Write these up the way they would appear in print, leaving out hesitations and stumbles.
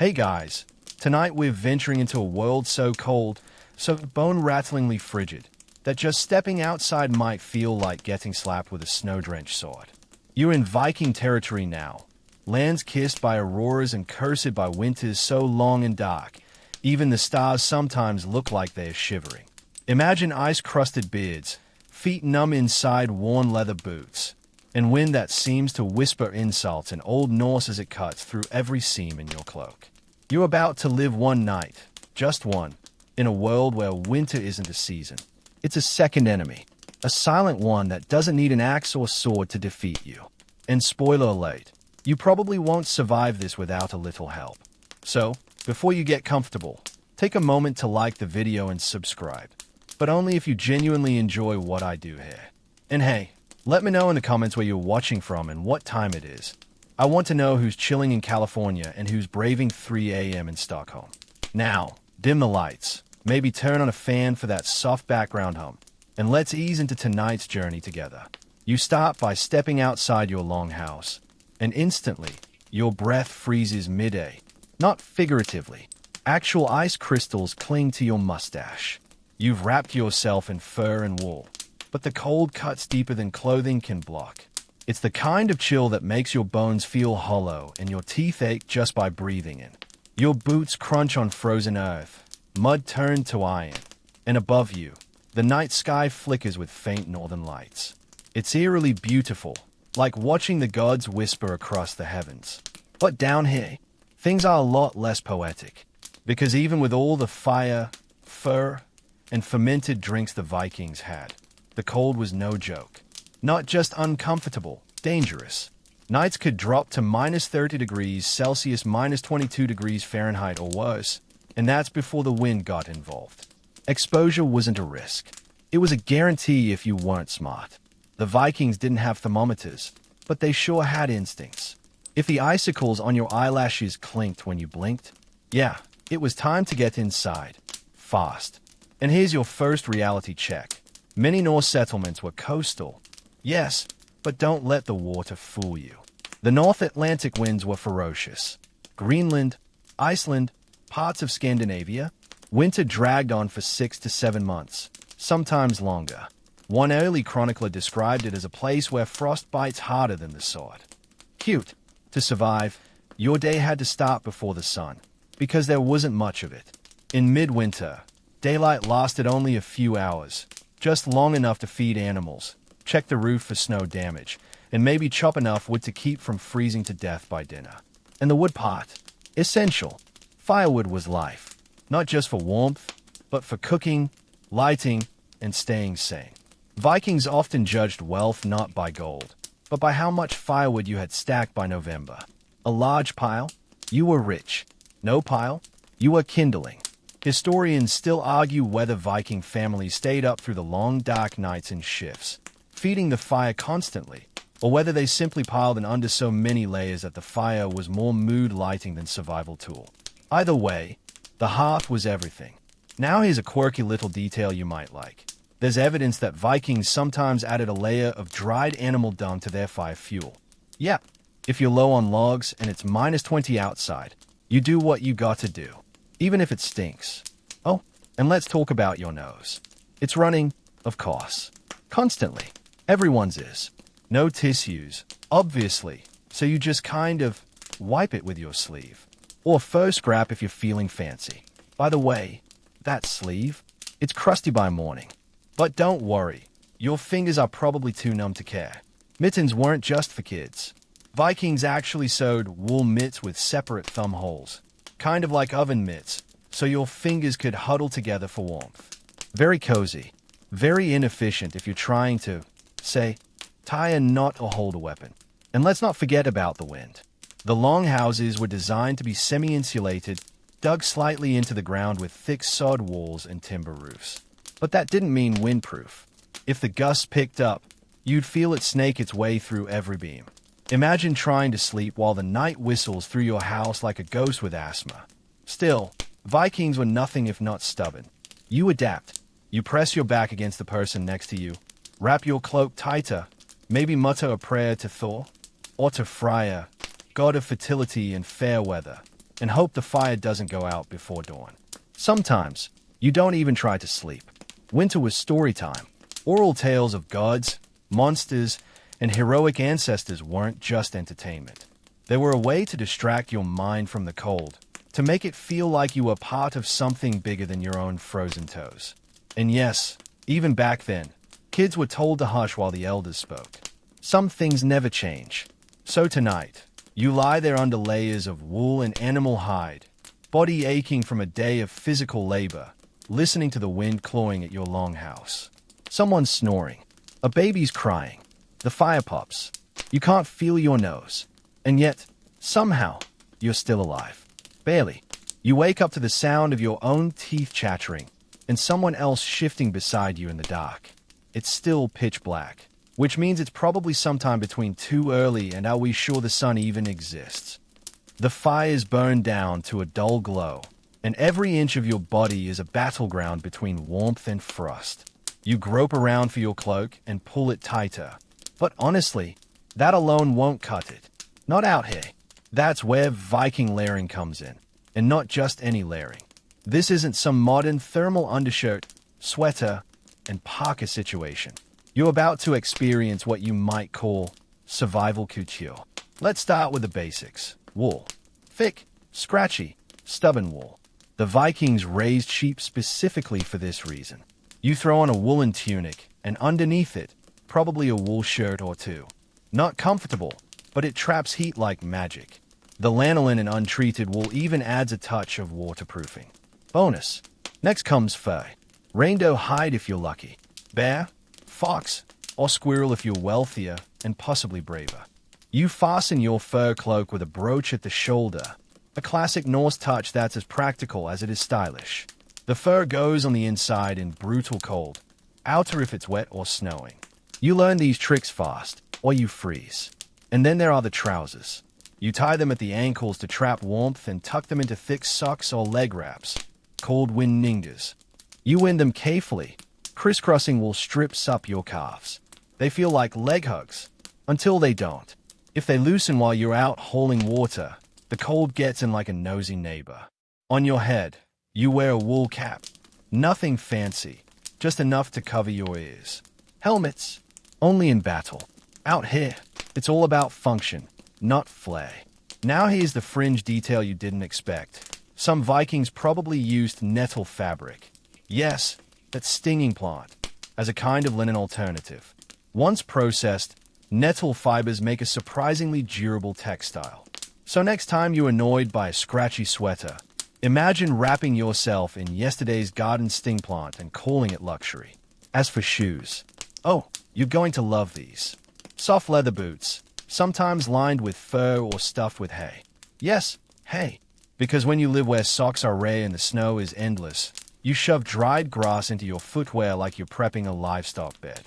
Hey guys, tonight we're venturing into a world so cold, so bone-rattlingly frigid, that just stepping outside might feel like getting slapped with a snow-drenched sword. You're in Viking territory now, lands kissed by auroras and cursed by winters so long and dark, even the stars sometimes look like they're shivering. Imagine ice-crusted beards, feet numb inside worn leather boots, and wind that seems to whisper insults in Old Norse as it cuts through every seam in your cloak. You're about to live one night, just one, in a world where winter isn't a season. It's a second enemy, a silent one that doesn't need an axe or sword to defeat you. And spoiler alert, you probably won't survive this without a little help. So, before you get comfortable, take a moment to like the video and subscribe. But only if you genuinely enjoy what I do here. And hey, let me know in the comments where you're watching from and what time it is. I want to know who's chilling in California and who's braving 3 a.m. in Stockholm. Now, dim the lights, maybe turn on a fan for that soft background hum, and let's ease into tonight's journey together. You start by stepping outside your longhouse, and instantly, your breath freezes mid-air. Not figuratively. Actual ice crystals cling to your mustache. You've wrapped yourself in fur and wool, but the cold cuts deeper than clothing can block. It's the kind of chill that makes your bones feel hollow and your teeth ache just by breathing in. Your boots crunch on frozen earth, mud turned to iron, and above you, the night sky flickers with faint northern lights. It's eerily beautiful, like watching the gods whisper across the heavens. But down here, things are a lot less poetic, because even with all the fire, fur, and fermented drinks the Vikings had, the cold was no joke. Not just uncomfortable, dangerous. Nights could drop to minus 30 degrees Celsius, minus 22 degrees Fahrenheit or worse, and that's before the wind got involved. Exposure wasn't a risk. It was a guarantee if you weren't smart. The Vikings didn't have thermometers, but they sure had instincts. If the icicles on your eyelashes clinked when you blinked, yeah, it was time to get inside. Fast. And here's your first reality check. Many Norse settlements were coastal. Yes, but don't let the water fool you. The North Atlantic winds were ferocious. Greenland, Iceland, parts of Scandinavia, winter dragged on for 6 to 7 months, sometimes longer. One early chronicler described it as a place where frost bites harder than the sword. Cute. To survive, your day had to start before the sun, because there wasn't much of it. In midwinter, daylight lasted only a few hours, just long enough to feed animals, check the roof for snow damage, and maybe chop enough wood to keep from freezing to death by dinner. And the wood part, essential. Firewood was life, not just for warmth, but for cooking, lighting, and staying sane. Vikings often judged wealth not by gold, but by how much firewood you had stacked by November. A large pile? You were rich. No pile? You were kindling. Historians still argue whether Viking families stayed up through the long dark nights in shifts, feeding the fire constantly, or whether they simply piled in under so many layers that the fire was more mood lighting than survival tool. Either way, the hearth was everything. Now here's a quirky little detail you might like. There's evidence that Vikings sometimes added a layer of dried animal dung to their fire fuel. Yeah, if you're low on logs and it's minus 20 outside, you do what you got to do, even if it stinks. Oh, and let's talk about your nose. It's running, of course, constantly. Everyone's is. No tissues, obviously, so you just kind of wipe it with your sleeve. Or fur scrap if you're feeling fancy. By the way, that sleeve, it's crusty by morning. But don't worry, your fingers are probably too numb to care. Mittens weren't just for kids. Vikings actually sewed wool mitts with separate thumb holes, kind of like oven mitts, so your fingers could huddle together for warmth. Very cozy, very inefficient if you're trying to, say, tie a knot or hold a weapon. And let's not forget about the wind. The longhouses were designed to be semi-insulated, dug slightly into the ground with thick sod walls and timber roofs. But that didn't mean windproof. If the gusts picked up, you'd feel it snake its way through every beam. Imagine trying to sleep while the night whistles through your house like a ghost with asthma. Still, Vikings were nothing if not stubborn. You adapt. You press your back against the person next to you, wrap your cloak tighter, maybe mutter a prayer to Thor, or to Freya, god of fertility and fair weather, and hope the fire doesn't go out before dawn. Sometimes, you don't even try to sleep. Winter was story time. Oral tales of gods, monsters, and heroic ancestors weren't just entertainment. They were a way to distract your mind from the cold, to make it feel like you were part of something bigger than your own frozen toes. And yes, even back then, kids were told to hush while the elders spoke. Some things never change. So tonight, you lie there under layers of wool and animal hide, body aching from a day of physical labor, listening to the wind clawing at your longhouse. Someone's snoring. A baby's crying. The fire pops. You can't feel your nose. And yet, somehow, you're still alive. Barely. You wake up to the sound of your own teeth chattering, and someone else shifting beside you in the dark. It's still pitch black, which means it's probably sometime between too early and are we sure the sun even exists. The fire's burned down to a dull glow, and every inch of your body is a battleground between warmth and frost. You grope around for your cloak and pull it tighter. But honestly, that alone won't cut it. Not out here. That's where Viking layering comes in. And not just any layering. This isn't some modern thermal undershirt, sweater, and parka situation. You're about to experience what you might call survival couture. Let's start with the basics. Wool. Thick, scratchy, stubborn wool. The Vikings raised sheep specifically for this reason. You throw on a woolen tunic, and underneath it, probably a wool shirt or two. Not comfortable, but it traps heat like magic. The lanolin and untreated wool even adds a touch of waterproofing. Bonus. Next comes fur. Reindeer hide if you're lucky. Bear, fox, or squirrel if you're wealthier and possibly braver. You fasten your fur cloak with a brooch at the shoulder, a classic Norse touch that's as practical as it is stylish. The fur goes on the inside in brutal cold, outer if it's wet or snowing. You learn these tricks fast, or you freeze. And then there are the trousers. You tie them at the ankles to trap warmth and tuck them into thick socks or leg wraps, called wind ninjas. You wind them carefully. Crisscrossing will strips up your calves. They feel like leg hugs, until they don't. If they loosen while you're out hauling water, the cold gets in like a nosy neighbor. On your head, you wear a wool cap. Nothing fancy, just enough to cover your ears. Helmets, only in battle. Out here, it's all about function, not flair. Now here's the fringe detail you didn't expect. Some Vikings probably used nettle fabric. Yes, that stinging plant, as a kind of linen alternative. Once processed, nettle fibers make a surprisingly durable textile. So next time you're annoyed by a scratchy sweater, imagine wrapping yourself in yesterday's garden sting plant and calling it luxury. As for shoes, oh, you're going to love these. Soft leather boots, sometimes lined with fur or stuffed with hay. Yes, hay. Because when you live where socks are rare and the snow is endless, you shove dried grass into your footwear like you're prepping a livestock bed.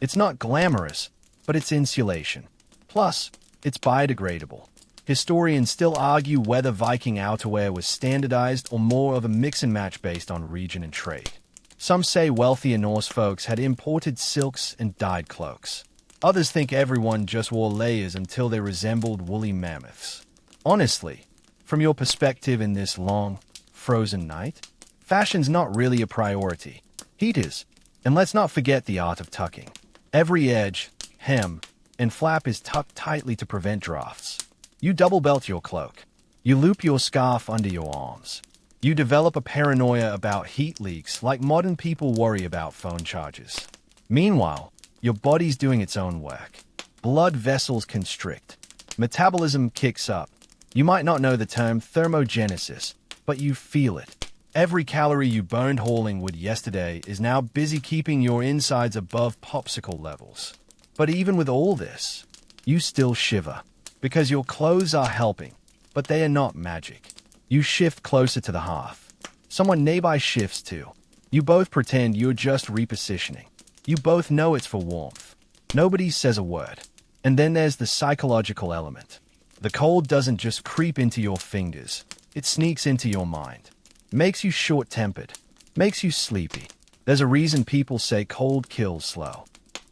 It's not glamorous, but it's insulation. Plus, it's biodegradable. Historians still argue whether Viking outerwear was standardized or more of a mix and match based on region and trade. Some say wealthier Norse folks had imported silks and dyed cloaks. Others think everyone just wore layers until they resembled woolly mammoths. Honestly, from your perspective in this long, frozen night, fashion's not really a priority. Heat is. And let's not forget the art of tucking. Every edge, hem, and flap is tucked tightly to prevent drafts. You double belt your cloak. You loop your scarf under your arms. You develop a paranoia about heat leaks like modern people worry about phone charges. Meanwhile, your body's doing its own work. Blood vessels constrict. Metabolism kicks up. You might not know the term thermogenesis, but you feel it. Every calorie you burned hauling wood yesterday is now busy keeping your insides above popsicle levels. But even with all this, you still shiver. Because your clothes are helping, but they are not magic. You shift closer to the hearth. Someone nearby shifts too. You both pretend you're just repositioning. You both know it's for warmth. Nobody says a word. And then there's the psychological element. The cold doesn't just creep into your fingers. It sneaks into your mind. Makes you short-tempered. Makes you sleepy. There's a reason people say cold kills slow.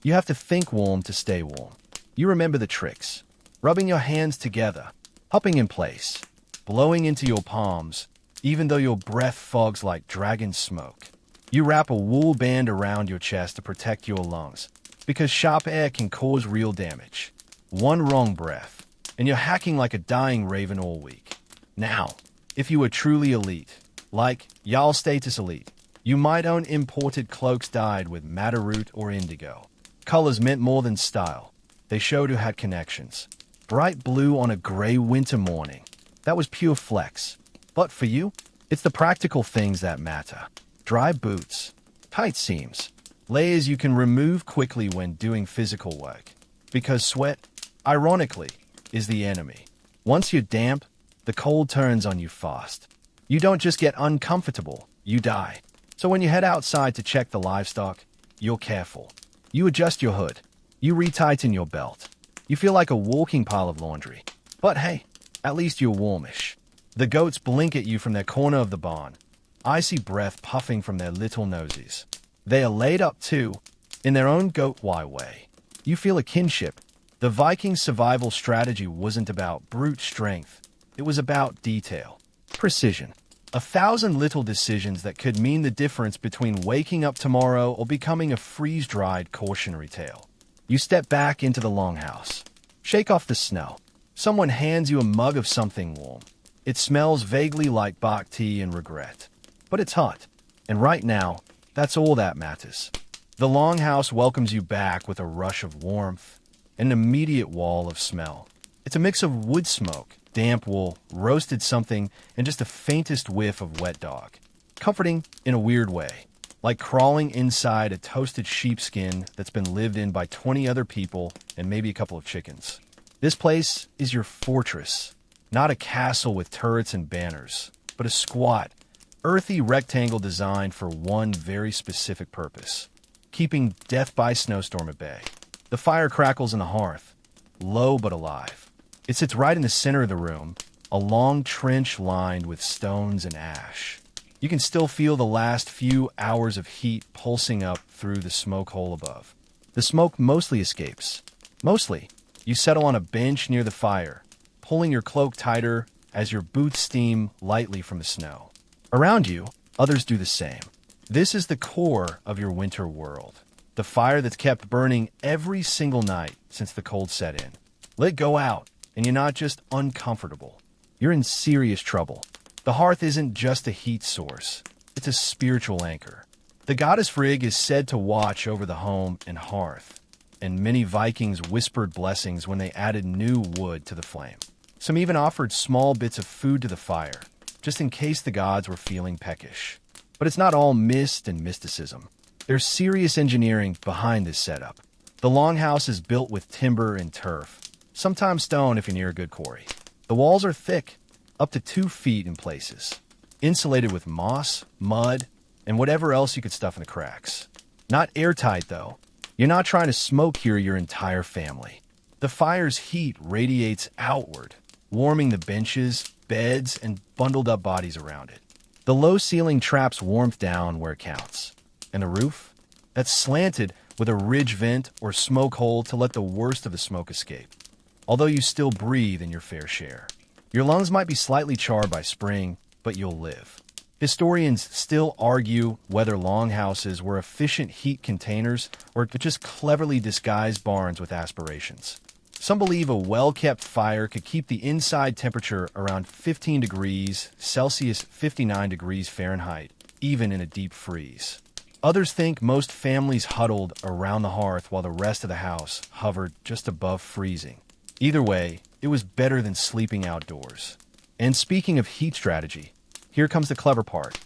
You have to think warm to stay warm. You remember the tricks. Rubbing your hands together. Hopping in place. blowing into your palms, even though your breath fogs like dragon smoke. You wrap a wool band around your chest to protect your lungs, because sharp air can cause real damage. One wrong breath, and you're hacking like a dying raven all week. Now, if you were truly elite, like Jarl status elite, you might own imported cloaks dyed with madder root or indigo. Colors meant more than style. They showed who had connections. Bright blue on a gray winter morning. That was pure flex. But for you, it's the practical things that matter. Dry boots, tight seams, layers you can remove quickly when doing physical work. Because sweat, ironically, is the enemy. Once you're damp, the cold turns on you fast. You don't just get uncomfortable, you die. So when you head outside to check the livestock, you're careful. You adjust your hood. You retighten your belt. You feel like a walking pile of laundry. But hey, at least you're warmish. The goats blink at you from their corner of the barn, icy breath puffing from their little noses. They are laid up too, in their own goat-y way. You feel a kinship. The Viking survival strategy wasn't about brute strength. It was about detail, precision. 1,000 little decisions that could mean the difference between waking up tomorrow or becoming a freeze-dried cautionary tale. You step back into the longhouse. Shake off the snow. Someone hands you a mug of something warm. It smells vaguely like bok tea and regret. But it's hot. And right now, that's all that matters. The longhouse welcomes you back with a rush of warmth, an immediate wall of smell. It's a mix of wood smoke, damp wool, roasted something, and just the faintest whiff of wet dog. Comforting in a weird way, like crawling inside a toasted sheepskin that's been lived in by 20 other people and maybe a couple of chickens. This place is your fortress, not a castle with turrets and banners, but a squat, earthy rectangle designed for one very specific purpose: keeping death by snowstorm at bay. The fire crackles in the hearth, low but alive. It sits right in the center of the room, a long trench lined with stones and ash. You can still feel the last few hours of heat pulsing up through the smoke hole above. The smoke mostly escapes. Mostly, you settle on a bench near the fire, pulling your cloak tighter as your boots steam lightly from the snow. Around you, others do the same. This is the core of your winter world. The fire that's kept burning every single night since the cold set in. Let it go out, and you're not just uncomfortable. You're in serious trouble. The hearth isn't just a heat source. It's a spiritual anchor. The goddess Frigg is said to watch over the home and hearth, and many Vikings whispered blessings when they added new wood to the flame. Some even offered small bits of food to the fire, just in case the gods were feeling peckish. But it's not all mist and mysticism. There's serious engineering behind this setup. The longhouse is built with timber and turf, sometimes stone if you're near a good quarry. The walls are thick, up to 2 feet in places, insulated with moss, mud, and whatever else you could stuff in the cracks. Not airtight, though. You're not trying to smoke cure your entire family. The fire's heat radiates outward, warming the benches, beds, and bundled up bodies around it. The low ceiling traps warmth down where it counts. And the roof? That's slanted with a ridge vent or smoke hole to let the worst of the smoke escape. Although you still breathe in your fair share. Your lungs might be slightly charred by spring, but you'll live. Historians still argue whether longhouses were efficient heat containers or just cleverly disguised barns with aspirations. Some believe a well-kept fire could keep the inside temperature around 15 degrees Celsius, 59 degrees Fahrenheit, even in a deep freeze. Others think most families huddled around the hearth while the rest of the house hovered just above freezing. Either way, it was better than sleeping outdoors. And speaking of heat strategy, here comes the clever part: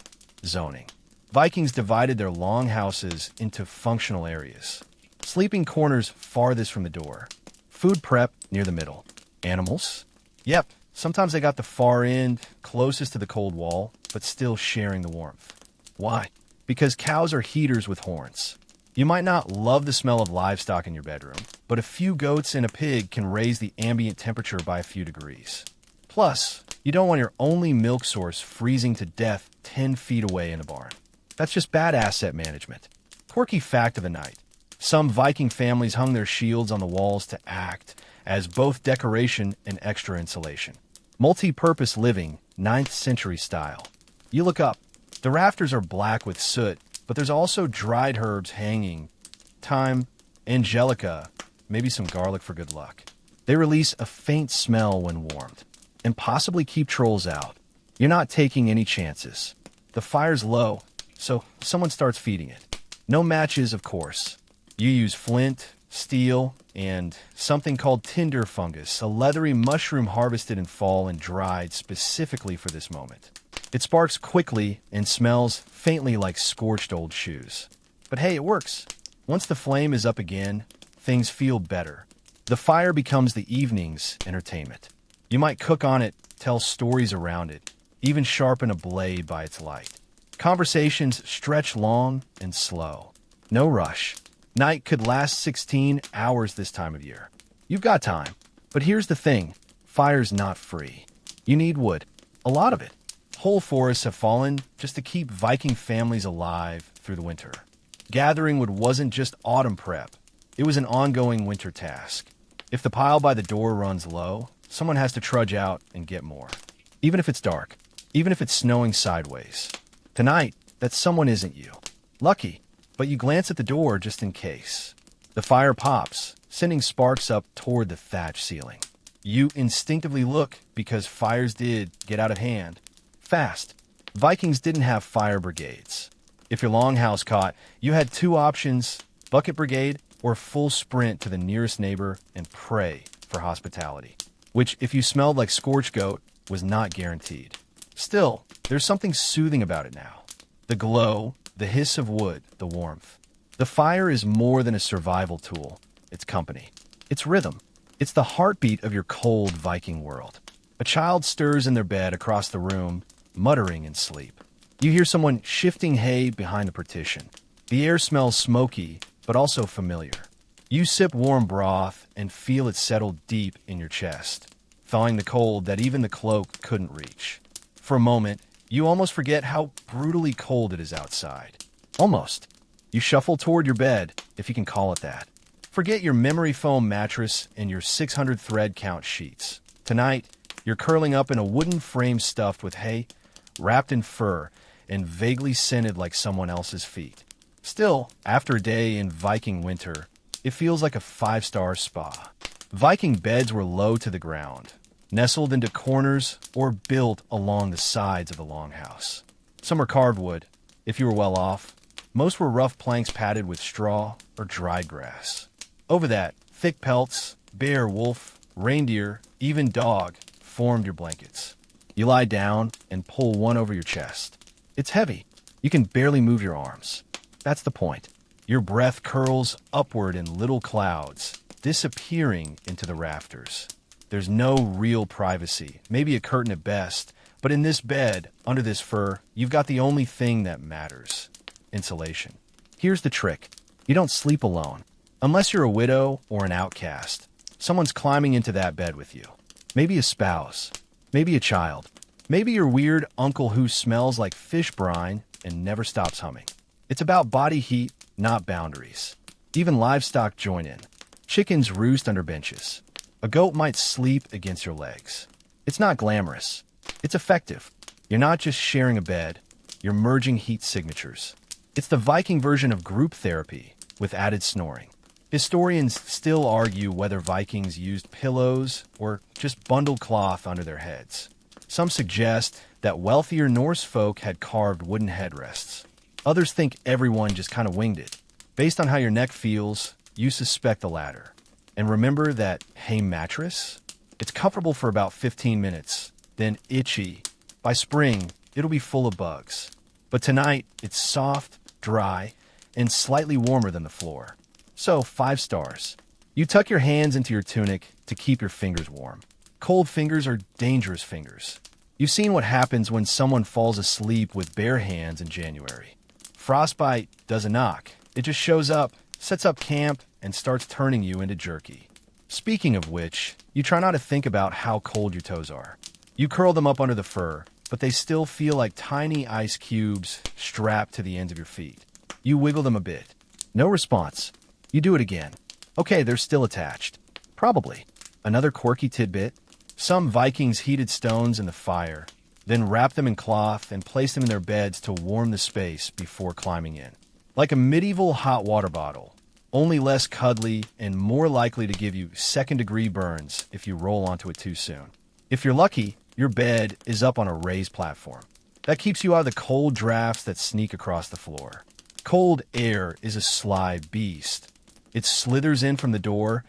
zoning. Vikings divided their longhouses into functional areas. Sleeping corners farthest from the door. Food prep near the middle. Animals? Yep, sometimes they got the far end, closest to the cold wall, but still sharing the warmth. Why? Because cows are heaters with horns. You might not love the smell of livestock in your bedroom, but a few goats and a pig can raise the ambient temperature by a few degrees. Plus, you don't want your only milk source freezing to death 10 feet away in a barn. That's just bad asset management. Quirky fact of the night: some Viking families hung their shields on the walls to act as both decoration and extra insulation. Multi-purpose living, 9th century style. You look up. The rafters are black with soot, but there's also dried herbs hanging. Thyme, angelica, maybe some garlic for good luck. They release a faint smell when warmed, and possibly keep trolls out. You're not taking any chances. The fire's low, so someone starts feeding it. No matches, of course. You use flint, steel, and something called tinder fungus, a leathery mushroom harvested in fall and dried specifically for this moment. It sparks quickly and smells faintly like scorched old shoes. But hey, it works. Once the flame is up again, things feel better. The fire becomes the evening's entertainment. You might cook on it, tell stories around it, even sharpen a blade by its light. Conversations stretch long and slow. No rush. Night could last 16 hours this time of year. You've got time. But here's the thing. Fire's not free. You need wood. A lot of it. Whole forests have fallen just to keep Viking families alive through the winter. Gathering wood wasn't just autumn prep. It was an ongoing winter task. If the pile by the door runs low, someone has to trudge out and get more. Even if it's dark. Even if it's snowing sideways. Tonight, that someone isn't you. Lucky. But you glance at the door just in case. The fire pops, sending sparks up toward the thatch ceiling. You instinctively look because fires did get out of hand. Fast. Vikings didn't have fire brigades. If your longhouse caught, you had two options, bucket brigade or full sprint to the nearest neighbor and pray for hospitality, which, if you smelled like scorched goat, was not guaranteed. Still, there's something soothing about it now. The glow, the hiss of wood, the warmth. The fire is more than a survival tool. It's company. It's rhythm. It's the heartbeat of your cold Viking world. A child stirs in their bed across the room, muttering in sleep. You hear someone shifting hay behind the partition. The air smells smoky, but also familiar. You sip warm broth and feel it settle deep in your chest, thawing the cold that even the cloak couldn't reach. For a moment, you almost forget how brutally cold it is outside. Almost. You shuffle toward your bed, if you can call it that. Forget your memory foam mattress and your 600 thread count sheets. Tonight, you're curling up in a wooden frame stuffed with hay, wrapped in fur, and vaguely scented like someone else's feet. Still, after a day in Viking winter, it feels like a 5-star spa. Viking beds were low to the ground, nestled into corners or built along the sides of the longhouse. Some were carved wood, if you were well off. Most were rough planks padded with straw or dried grass. Over that, thick pelts, bear, wolf, reindeer, even dog, formed your blankets. You lie down and pull one over your chest. It's heavy. You can barely move your arms. That's the point. Your breath curls upward in little clouds, disappearing into the rafters. There's no real privacy, maybe a curtain at best, but in this bed, under this fur, you've got the only thing that matters: insulation. Here's the trick. You don't sleep alone. Unless you're a widow or an outcast, someone's climbing into that bed with you. Maybe a spouse, maybe a child, maybe your weird uncle who smells like fish brine and never stops humming. It's about body heat, not boundaries. Even livestock join in. Chickens roost under benches. A goat might sleep against your legs. It's not glamorous. It's effective. You're not just sharing a bed. You're merging heat signatures. It's the Viking version of group therapy, with added snoring. Historians still argue whether Vikings used pillows or just bundled cloth under their heads. Some suggest that wealthier Norse folk had carved wooden headrests. Others think everyone just kind of winged it. Based on how your neck feels, you suspect the latter. And remember that hay mattress? It's comfortable for about 15 minutes, then itchy. By spring, it'll be full of bugs. But tonight, it's soft, dry, and slightly warmer than the floor. So, 5 stars. You tuck your hands into your tunic to keep your fingers warm. Cold fingers are dangerous fingers. You've seen what happens when someone falls asleep with bare hands in January. Frostbite doesn't knock. It just shows up, sets up camp, and starts turning you into jerky. Speaking of which, you try not to think about how cold your toes are. You curl them up under the fur, but they still feel like tiny ice cubes strapped to the ends of your feet. You wiggle them a bit. No response. You do it again. Okay, they're still attached. Probably. Another quirky tidbit. Some Vikings heated stones in the fire, then wrapped them in cloth and placed them in their beds to warm the space before climbing in. Like a medieval hot water bottle, only less cuddly and more likely to give you second-degree burns if you roll onto it too soon. If you're lucky, your bed is up on a raised platform. That keeps you out of the cold drafts that sneak across the floor. Cold air is a sly beast. It slithers in from the door,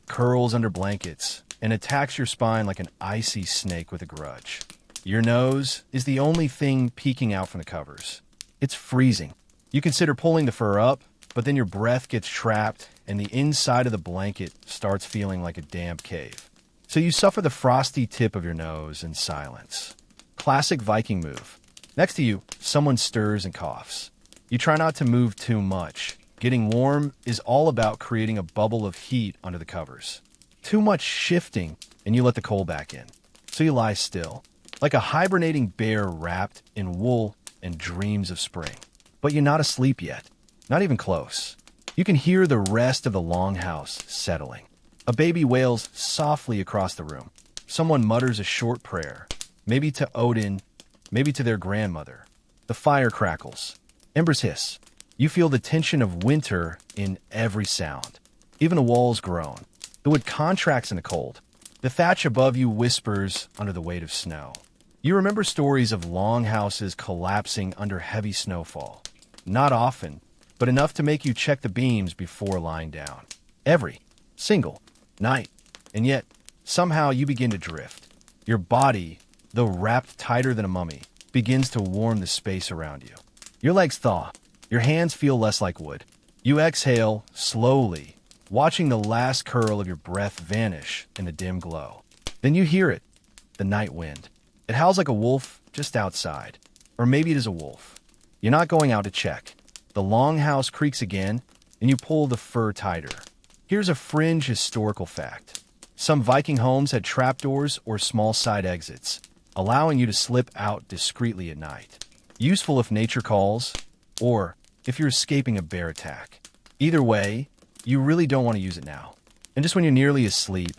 curls under blankets, and attacks your spine like an icy snake with a grudge. Your nose is the only thing peeking out from the covers. It's freezing. You consider pulling the fur up, but then your breath gets trapped and the inside of the blanket starts feeling like a damp cave. So you suffer the frosty tip of your nose in silence. Classic Viking move. Next to you, someone stirs and coughs. You try not to move too much. Getting warm is all about creating a bubble of heat under the covers. Too much shifting, and you let the cold back in. So you lie still, like a hibernating bear wrapped in wool and dreams of spring. But you're not asleep yet. Not even close. You can hear the rest of the Longhouse settling. A baby wails softly across the room. Someone mutters a short prayer, maybe to Odin, maybe to their grandmother. The fire crackles. Embers hiss. You feel the tension of winter in every sound. Even the walls groan. The wood contracts in the cold. The thatch above you whispers under the weight of snow. You remember stories of longhouses collapsing under heavy snowfall. Not often, but enough to make you check the beams before lying down. Every single night. And yet, somehow you begin to drift. Your body, though wrapped tighter than a mummy, begins to warm the space around you. Your legs thaw. Your hands feel less like wood. You exhale slowly, watching the last curl of your breath vanish in the dim glow. Then you hear it, the night wind. It howls like a wolf just outside. Or maybe it is a wolf. You're not going out to check. The longhouse creaks again, and you pull the fur tighter. Here's a fringe historical fact. Some Viking homes had trapdoors or small side exits, allowing you to slip out discreetly at night. Useful if nature calls, or if you're escaping a bear attack. Either way, you really don't want to use it now. And just when you're nearly asleep,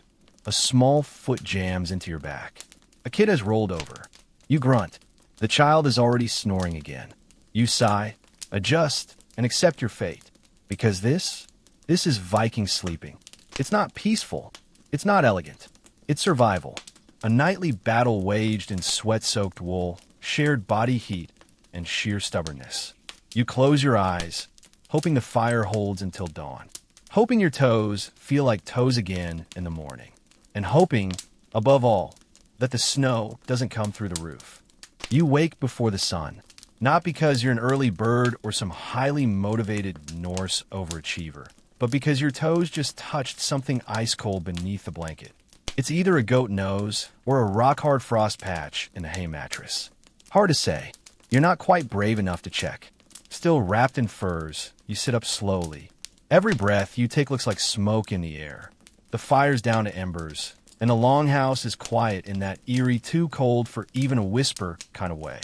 a small foot jams into your back. A kid has rolled over. You grunt. The child is already snoring again. You sigh, adjust, and accept your fate. Because this is Viking sleeping. It's not peaceful. It's not elegant. It's survival. A nightly battle waged in sweat-soaked wool, shared body heat, and sheer stubbornness. You close your eyes, hoping the fire holds until dawn. Hoping your toes feel like toes again in the morning. And hoping, above all, that the snow doesn't come through the roof. You wake before the sun, not because you're an early bird or some highly motivated Norse overachiever, but because your toes just touched something ice-cold beneath the blanket. It's either a goat nose or a rock-hard frost patch in the hay mattress. Hard to say. You're not quite brave enough to check. Still wrapped in furs, you sit up slowly. Every breath you take looks like smoke in the air. The fire's down to embers, and the longhouse is quiet in that eerie, too cold for even a whisper kind of way.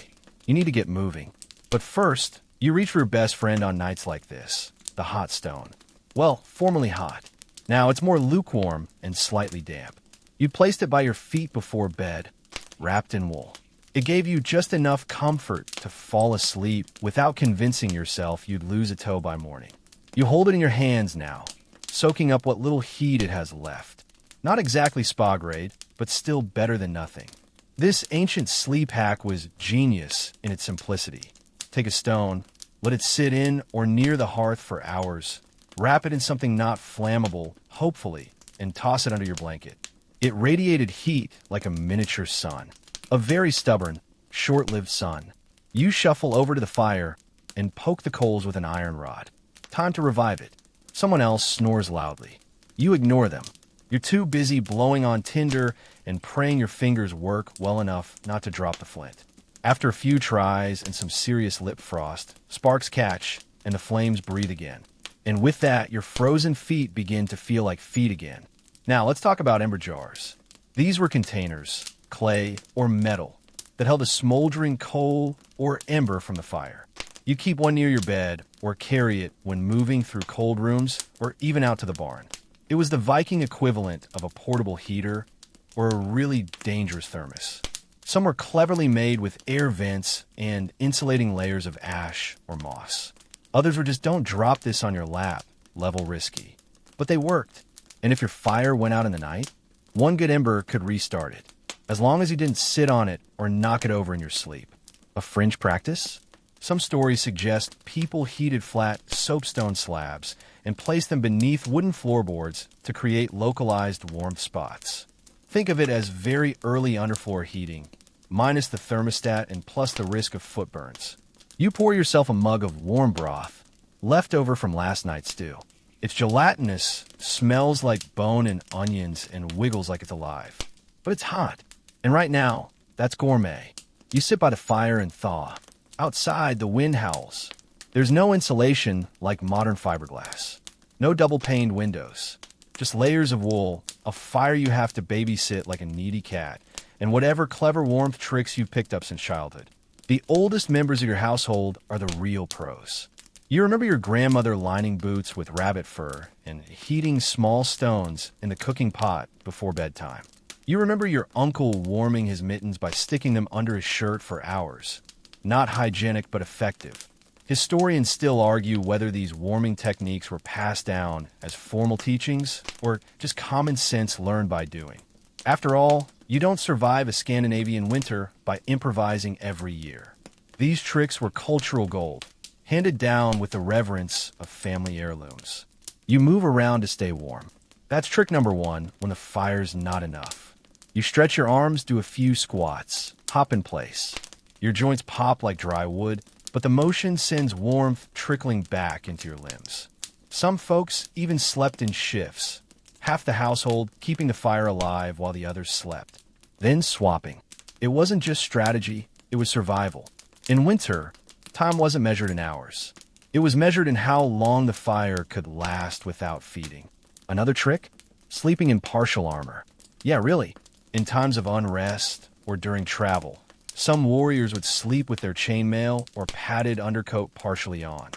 You need to get moving. But first, you reach for your best friend on nights like this, the hot stone. Well, formerly hot. Now it's more lukewarm and slightly damp. You placed it by your feet before bed, wrapped in wool. It gave you just enough comfort to fall asleep without convincing yourself you'd lose a toe by morning. You hold it in your hands now, soaking up what little heat it has left. Not exactly spa grade, but still better than nothing. This ancient sleep hack was genius in its simplicity. Take a stone, let it sit in or near the hearth for hours. Wrap it in something not flammable, hopefully, and toss it under your blanket. It radiated heat like a miniature sun. A very stubborn, short-lived sun. You shuffle over to the fire and poke the coals with an iron rod. Time to revive it. Someone else snores loudly. You ignore them. You're too busy blowing on tinder and praying your fingers work well enough not to drop the flint. After a few tries and some serious lip frost, sparks catch and the flames breathe again. And with that, your frozen feet begin to feel like feet again. Now, let's talk about ember jars. These were containers, clay, or metal, that held a smoldering coal or ember from the fire. You keep one near your bed or carry it when moving through cold rooms or even out to the barn. It was the Viking equivalent of a portable heater or a really dangerous thermos. Some were cleverly made with air vents and insulating layers of ash or moss. Others were just don't drop this on your lap, level risky. But they worked. And if your fire went out in the night, one good ember could restart it, as long as you didn't sit on it or knock it over in your sleep. A fringe practice? Some stories suggest people heated flat soapstone slabs and placed them beneath wooden floorboards to create localized warmth spots. Think of it as very early underfloor heating, minus the thermostat and plus the risk of foot burns. You pour yourself a mug of warm broth, left over from last night's stew. It's gelatinous, smells like bone and onions, and wiggles like it's alive. But it's hot. And right now, that's gourmet. You sit by the fire and thaw. Outside, the wind howls. There's no insulation like modern fiberglass. No double-paned windows. Just layers of wool, a fire you have to babysit like a needy cat, and whatever clever warmth tricks you've picked up since childhood. The oldest members of your household are the real pros. You remember your grandmother lining boots with rabbit fur and heating small stones in the cooking pot before bedtime. You remember your uncle warming his mittens by sticking them under his shirt for hours. Not hygienic, but effective. Historians still argue whether these warming techniques were passed down as formal teachings or just common sense learned by doing. After all, you don't survive a Scandinavian winter by improvising every year. These tricks were cultural gold, handed down with the reverence of family heirlooms. You move around to stay warm. That's trick number one when the fire's not enough. You stretch your arms, do a few squats, hop in place. Your joints pop like dry wood, but the motion sends warmth trickling back into your limbs. Some folks even slept in shifts, half the household keeping the fire alive while the others slept. Then swapping. It wasn't just strategy, it was survival. In winter, time wasn't measured in hours. It was measured in how long the fire could last without feeding. Another trick? Sleeping in partial armor. Yeah, really. In times of unrest or during travel, some warriors would sleep with their chainmail or padded undercoat partially on.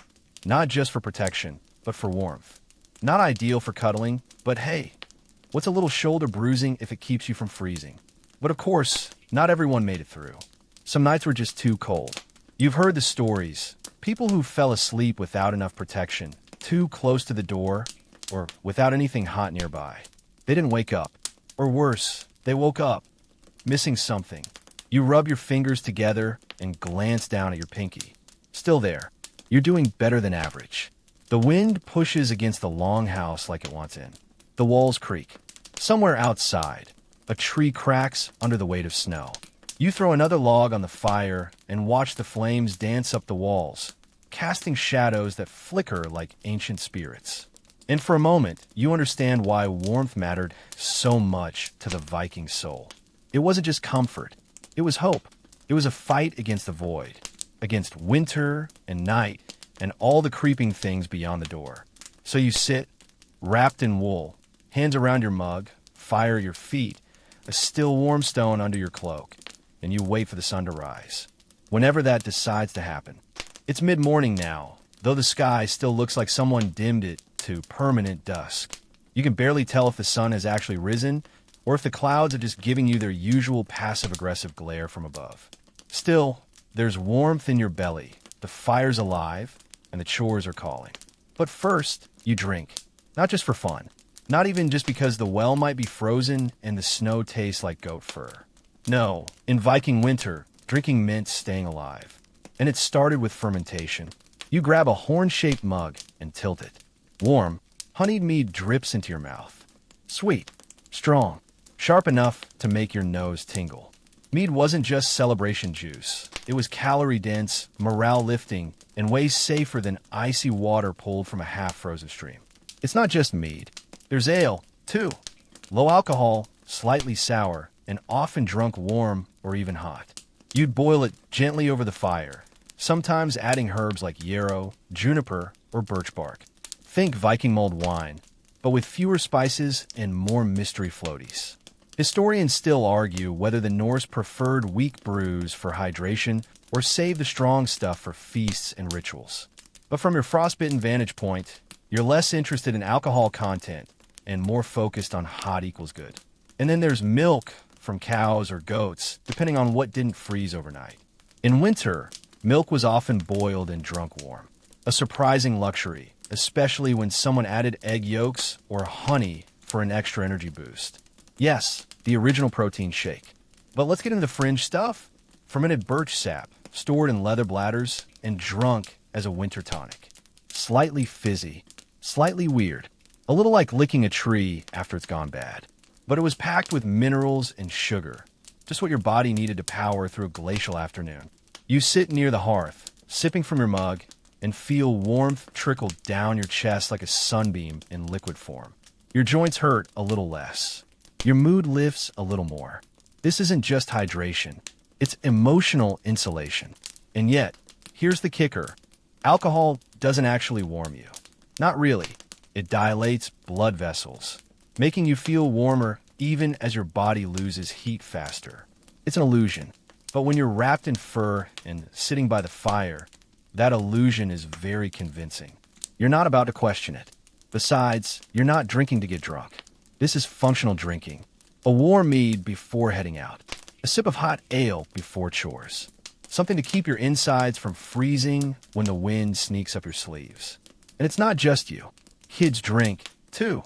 Not just for protection, but for warmth. Not ideal for cuddling, but hey, what's a little shoulder bruising if it keeps you from freezing? But of course, not everyone made it through. Some nights were just too cold. You've heard the stories. People who fell asleep without enough protection, too close to the door, or without anything hot nearby. They didn't wake up. Or worse, they woke up, missing something. You rub your fingers together and glance down at your pinky. Still there. You're doing better than average. The wind pushes against the longhouse like it wants in. The walls creak. Somewhere outside, a tree cracks under the weight of snow. You throw another log on the fire and watch the flames dance up the walls, casting shadows that flicker like ancient spirits. And for a moment, you understand why warmth mattered so much to the Viking soul. It wasn't just comfort. It was hope. It was a fight against the void, against winter and night and all the creeping things beyond the door. So you sit, wrapped in wool, hands around your mug, fire your feet, a still warm stone under your cloak, and you wait for the sun to rise. Whenever that decides to happen. It's mid-morning now, though the sky still looks like someone dimmed it to permanent dusk. You can barely tell if the sun has actually risen or if the clouds are just giving you their usual passive-aggressive glare from above. Still, there's warmth in your belly, the fire's alive, and the chores are calling. But first, you drink. Not just for fun. Not even just because the well might be frozen and the snow tastes like goat fur. No, in Viking winter, drinking meant staying alive. And it started with fermentation. You grab a horn-shaped mug and tilt it. Warm, honeyed mead drips into your mouth. Sweet, strong, sharp enough to make your nose tingle. Mead wasn't just celebration juice. It was calorie-dense, morale-lifting, and way safer than icy water pulled from a half-frozen stream. It's not just mead. There's ale, too. Low alcohol, slightly sour, and often drunk warm or even hot. You'd boil it gently over the fire, sometimes adding herbs like yarrow, juniper, or birch bark. Think Viking mulled wine, but with fewer spices and more mystery floaties. Historians still argue whether the Norse preferred weak brews for hydration or saved the strong stuff for feasts and rituals. But from your frostbitten vantage point, you're less interested in alcohol content and more focused on hot equals good. And then there's milk from cows or goats, depending on what didn't freeze overnight. In winter, milk was often boiled and drunk warm, a surprising luxury, especially when someone added egg yolks or honey for an extra energy boost. Yes, the original protein shake. But let's get into the fringe stuff. Fermented birch sap, stored in leather bladders and drunk as a winter tonic. Slightly fizzy, slightly weird, a little like licking a tree after it's gone bad. But it was packed with minerals and sugar, just what your body needed to power through a glacial afternoon. You sit near the hearth, sipping from your mug, and feel warmth trickle down your chest like a sunbeam in liquid form. Your joints hurt a little less. Your mood lifts a little more. This isn't just hydration, it's emotional insulation. And yet, here's the kicker. Alcohol doesn't actually warm you. Not really. It dilates blood vessels, making you feel warmer even as your body loses heat faster. It's an illusion, but when you're wrapped in fur and sitting by the fire, that illusion is very convincing. You're not about to question it. Besides, you're not drinking to get drunk. This is functional drinking. A warm mead before heading out. A sip of hot ale before chores. Something to keep your insides from freezing when the wind sneaks up your sleeves. And it's not just you. Kids drink, too,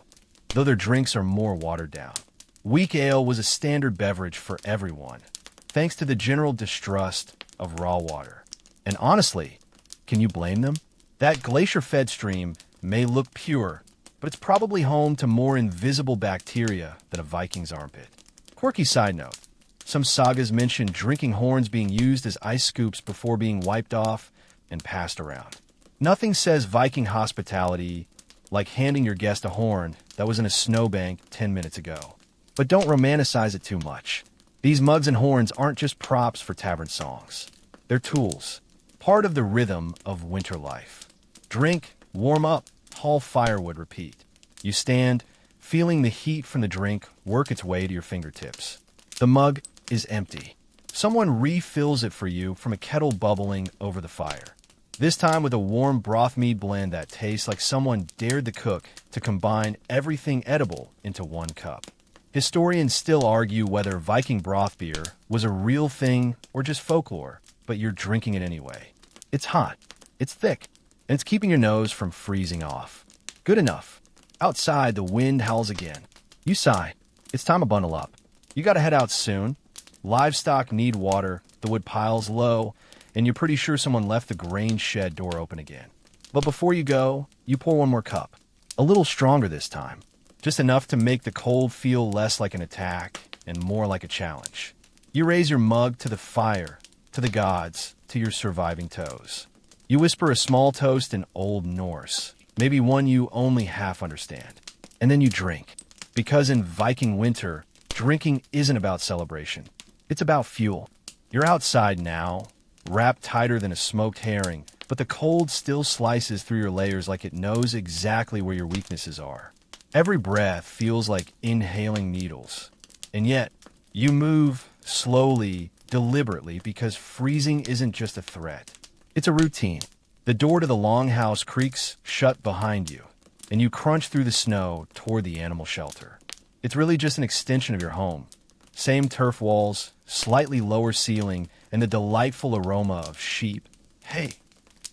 though their drinks are more watered down. Weak ale was a standard beverage for everyone, thanks to the general distrust of raw water. And honestly, can you blame them? That glacier-fed stream may look pure, but it's probably home to more invisible bacteria than a Viking's armpit. Quirky side note. Some sagas mention drinking horns being used as ice scoops before being wiped off and passed around. Nothing says Viking hospitality like handing your guest a horn that was in a snowbank 10 minutes ago. But don't romanticize it too much. These mugs and horns aren't just props for tavern songs. They're tools, part of the rhythm of winter life. Drink, warm up, haul firewood, repeat. You stand, feeling the heat from the drink work its way to your fingertips. The mug is empty. Someone refills it for you from a kettle bubbling over the fire. This time with a warm broth mead blend that tastes like someone dared the cook to combine everything edible into one cup. Historians still argue whether Viking broth beer was a real thing or just folklore, but you're drinking it anyway. It's hot, it's thick, and it's keeping your nose from freezing off. Good enough. Outside, the wind howls again. You sigh. It's time to bundle up. You gotta head out soon. Livestock need water, the wood pile's low, and you're pretty sure someone left the grain shed door open again. But before you go, you pour one more cup. A little stronger this time. Just enough to make the cold feel less like an attack and more like a challenge. You raise your mug to the fire, to the gods, to your surviving toes. You whisper a small toast in Old Norse, maybe one you only half understand. And then you drink. Because in Viking winter, drinking isn't about celebration. It's about fuel. You're outside now, wrapped tighter than a smoked herring, but the cold still slices through your layers like it knows exactly where your weaknesses are. Every breath feels like inhaling needles. And yet, you move slowly, deliberately, because freezing isn't just a threat. It's a routine. The door to the Longhouse creaks shut behind you, and you crunch through the snow toward the animal shelter. It's really just an extension of your home. Same turf walls, slightly lower ceiling, and the delightful aroma of sheep, hay,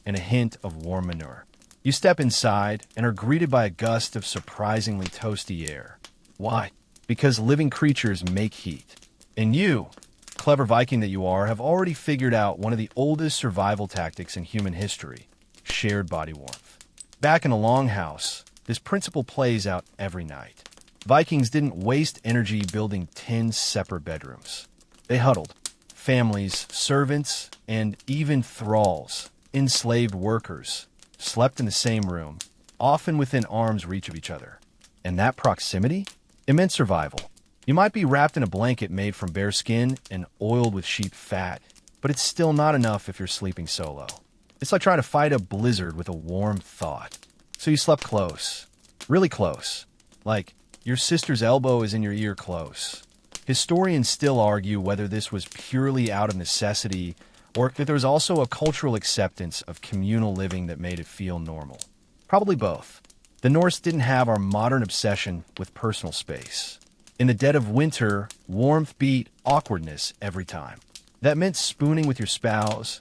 and a hint of warm manure. You step inside and are greeted by a gust of surprisingly toasty air. Why? Because living creatures make heat. And you, clever Viking that you are, have already figured out one of the oldest survival tactics in human history: shared body warmth. Back in a longhouse, this principle plays out every night. Vikings didn't waste energy building 10 separate bedrooms. They huddled. Families, servants, and even thralls, enslaved workers, slept in the same room, often within arm's reach of each other. And that proximity? It meant survival. You might be wrapped in a blanket made from bear skin and oiled with sheep fat, but it's still not enough if you're sleeping solo. It's like trying to fight a blizzard with a warm thought. So you slept close. Really close. Like, your sister's elbow is in your ear close. Historians still argue whether this was purely out of necessity or if there was also a cultural acceptance of communal living that made it feel normal. Probably both. The Norse didn't have our modern obsession with personal space. In the dead of winter, warmth beat awkwardness every time. That meant spooning with your spouse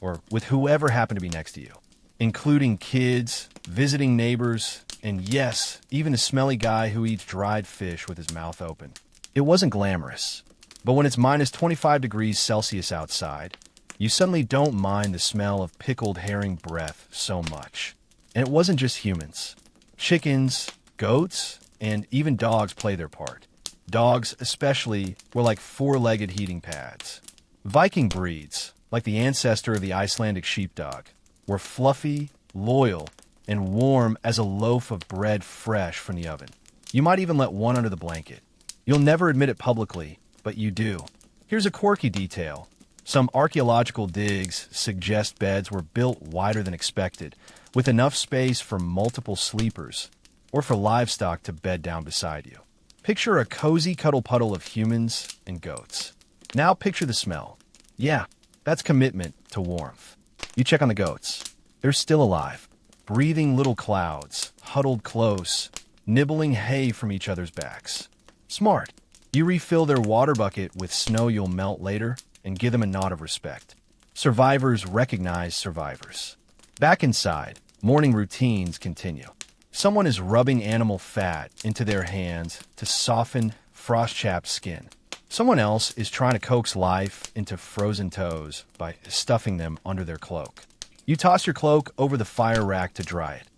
or with whoever happened to be next to you, including kids, visiting neighbors, and yes, even a smelly guy who eats dried fish with his mouth open. It wasn't glamorous, but when it's minus 25 degrees Celsius outside, you suddenly don't mind the smell of pickled herring breath so much. And it wasn't just humans. Chickens, goats, and even dogs play their part. Dogs, especially, were like four-legged heating pads. Viking breeds, like the ancestor of the Icelandic sheepdog, were fluffy, loyal, and warm as a loaf of bread fresh from the oven. You might even let one under the blanket. You'll never admit it publicly, but you do. Here's a quirky detail. Some archaeological digs suggest beds were built wider than expected, with enough space for multiple sleepers, or for livestock to bed down beside you. Picture a cozy cuddle puddle of humans and goats. Now picture the smell. Yeah, that's commitment to warmth. You check on the goats. They're still alive, breathing little clouds, huddled close, nibbling hay from each other's backs. Smart. You refill their water bucket with snow you'll melt later and give them a nod of respect. Survivors recognize survivors. Back inside, morning routines continue. Someone is rubbing animal fat into their hands to soften frost-chapped skin. Someone else is trying to coax life into frozen toes by stuffing them under their cloak. You toss your cloak over the fire rack to dry it,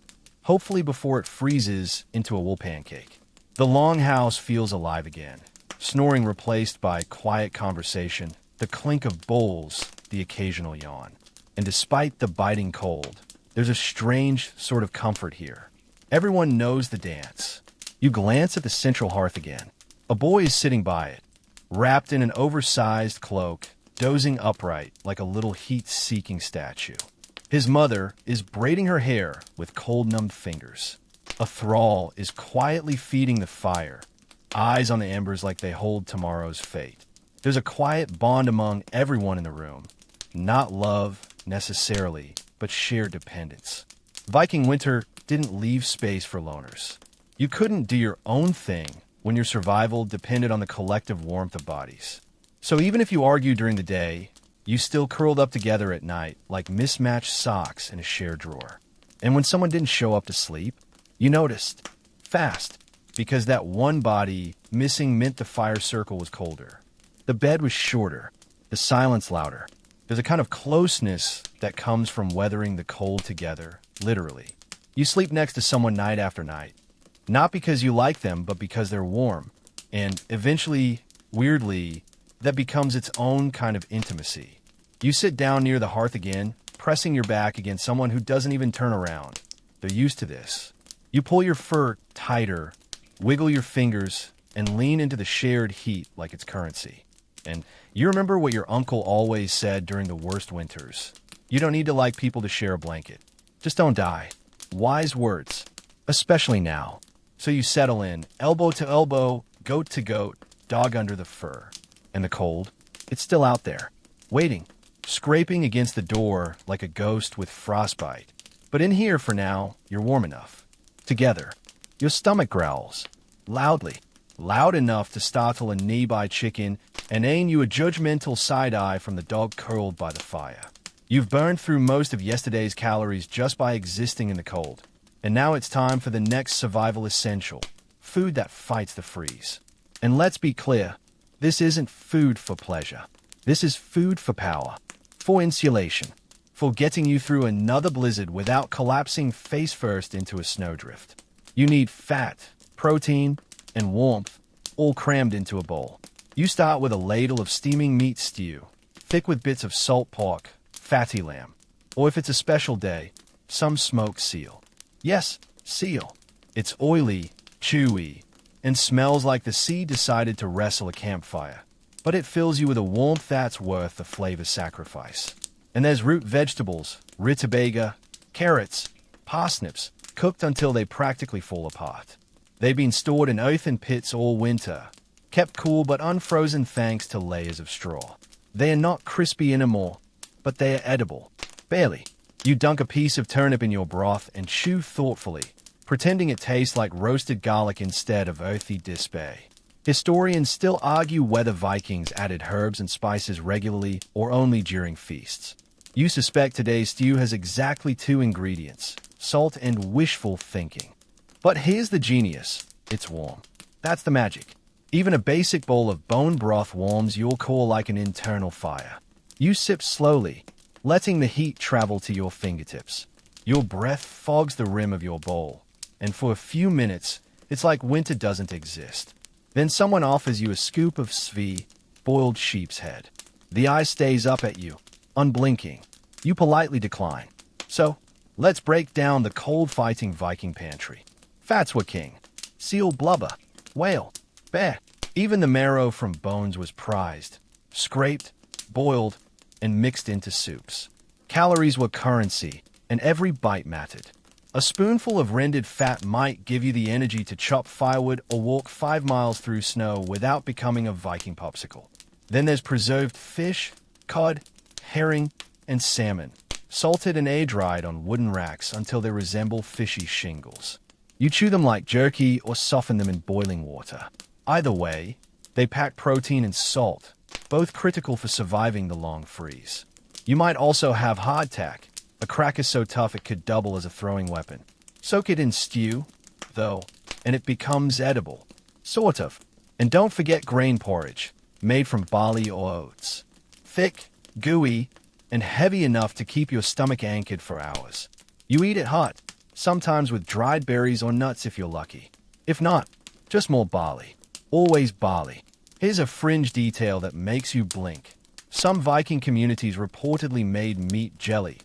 hopefully before it freezes into a wool pancake. The Longhouse feels alive again, snoring replaced by quiet conversation, the clink of bowls, the occasional yawn. And despite the biting cold, there's a strange sort of comfort here. Everyone knows the dance. You glance at the central hearth again. A boy is sitting by it, wrapped in an oversized cloak, dozing upright like a little heat-seeking statue. His mother is braiding her hair with cold-numbed fingers. A thrall is quietly feeding the fire, eyes on the embers like they hold tomorrow's fate. There's a quiet bond among everyone in the room. Not love, necessarily, but shared dependence. Viking winter didn't leave space for loners. You couldn't do your own thing when your survival depended on the collective warmth of bodies. So even if you argued during the day, you still curled up together at night like mismatched socks in a shared drawer. And when someone didn't show up to sleep, you noticed. Fast. Because that one body missing meant the fire circle was colder. The bed was shorter. The silence louder. There's a kind of closeness that comes from weathering the cold together, literally. You sleep next to someone night after night. Not because you like them, but because they're warm. And eventually, weirdly, that becomes its own kind of intimacy. You sit down near the hearth again, pressing your back against someone who doesn't even turn around. They're used to this. You pull your fur tighter, wiggle your fingers, and lean into the shared heat like it's currency. And you remember what your uncle always said during the worst winters. You don't need to like people to share a blanket. Just don't die. Wise words. Especially now. So you settle in, elbow to elbow, goat to goat, dog under the fur. And the cold? It's still out there, waiting, scraping against the door like a ghost with frostbite. But in here for now, you're warm enough. Together. Your stomach growls. Loudly. Loud enough to startle a nearby chicken and aim you a judgmental side-eye from the dog curled by the fire. You've burned through most of yesterday's calories just by existing in the cold. And now it's time for the next survival essential. Food that fights the freeze. And let's be clear, this isn't food for pleasure. This is food for power. For insulation. For getting you through another blizzard without collapsing face first into a snowdrift. You need fat, protein, and warmth, all crammed into a bowl. You start with a ladle of steaming meat stew, thick with bits of salt pork, fatty lamb, or if it's a special day, some smoked seal. Yes, seal. It's oily, chewy, and smells like the sea decided to wrestle a campfire. But it fills you with a warmth that's worth the flavor sacrifice. And there's root vegetables, rutabaga, carrots, parsnips, cooked until they practically fall apart. They've been stored in earthen pits all winter, kept cool but unfrozen thanks to layers of straw. They are not crispy anymore, but they are edible. Barely. You dunk a piece of turnip in your broth and chew thoughtfully, pretending it tastes like roasted garlic instead of earthy despair. Historians still argue whether Vikings added herbs and spices regularly or only during feasts. You suspect today's stew has exactly two ingredients: salt and wishful thinking. But here's the genius: it's warm. That's the magic. Even a basic bowl of bone broth warms your core like an internal fire. You sip slowly, letting the heat travel to your fingertips. Your breath fogs the rim of your bowl, and for a few minutes, it's like winter doesn't exist. Then someone offers you a scoop of svi, boiled sheep's head. The eye stays up at you, unblinking. You politely decline. So, let's break down the cold-fighting Viking pantry. Fats were king. Seal blubber, whale, bear. Even the marrow from bones was prized, scraped, boiled, and mixed into soups. Calories were currency, and every bite mattered. A spoonful of rendered fat might give you the energy to chop firewood or walk 5 miles through snow without becoming a Viking popsicle. Then there's preserved fish, cod, herring, and salmon, salted and air-dried on wooden racks until they resemble fishy shingles. You chew them like jerky or soften them in boiling water. Either way, they pack protein and salt, both critical for surviving the long freeze. You might also have hardtack, a cracker so tough it could double as a throwing weapon. Soak it in stew, though, and it becomes edible. Sort of. And don't forget grain porridge, made from barley or oats. Thick, gooey, and heavy enough to keep your stomach anchored for hours. You eat it hot, sometimes with dried berries or nuts if you're lucky. If not, just more barley. Always barley. Here's a fringe detail that makes you blink. Some Viking communities reportedly made meat jelly,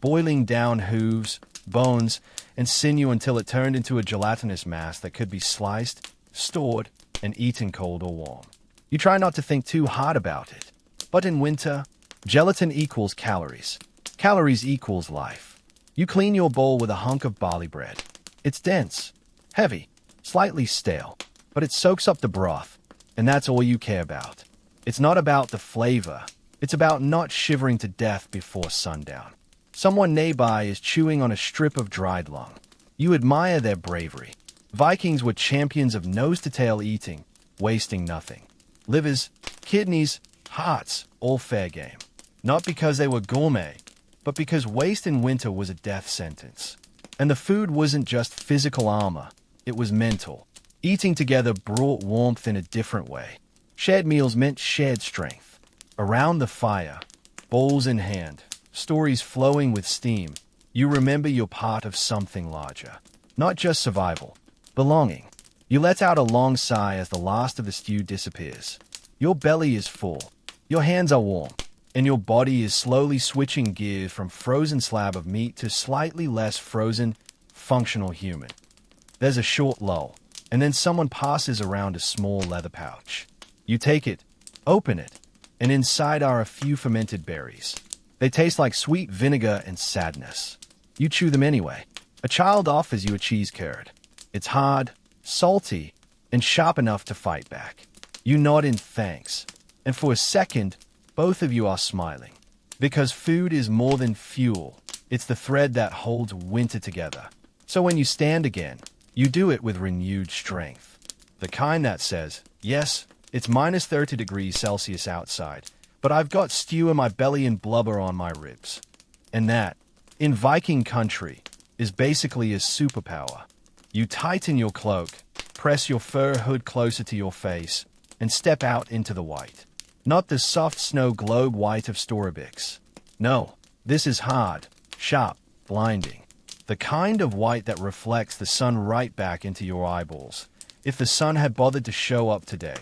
boiling down hooves, bones, and sinew until it turned into a gelatinous mass that could be sliced, stored, and eaten cold or warm. You try not to think too hard about it. But in winter, gelatin equals calories. Calories equals life. You clean your bowl with a hunk of barley bread. It's dense, heavy, slightly stale, but it soaks up the broth, and that's all you care about. It's not about the flavor. It's about not shivering to death before sundown. Someone nearby is chewing on a strip of dried lung. You admire their bravery. Vikings were champions of nose-to-tail eating, wasting nothing. Livers, kidneys, hearts, all fair game. Not because they were gourmet, but because waste in winter was a death sentence. And the food wasn't just physical armor, it was mental. Eating together brought warmth in a different way. Shared meals meant shared strength. Around the fire, bowls in hand, stories flowing with steam, you remember you're part of something larger. Not just survival, belonging. You let out a long sigh as the last of the stew disappears. Your belly is full, your hands are warm, and your body is slowly switching gears from frozen slab of meat to slightly less frozen, functional human. There's a short lull, and then someone passes around a small leather pouch. You take it, open it, and inside are a few fermented berries. They taste like sweet vinegar and sadness. You chew them anyway. A child offers you a cheese curd. It's hard, salty, and sharp enough to fight back. You nod in thanks, and for a second, both of you are smiling. Because food is more than fuel. It's the thread that holds winter together. So when you stand again, you do it with renewed strength. The kind that says, yes, it's minus 30 degrees Celsius outside, but I've got stew in my belly and blubber on my ribs. And that, in Viking country, is basically a superpower. You tighten your cloak, press your fur hood closer to your face, and step out into the white. Not the soft snow globe white of Storabix. No, this is hard, sharp, blinding. The kind of white that reflects the sun right back into your eyeballs. If the sun had bothered to show up today,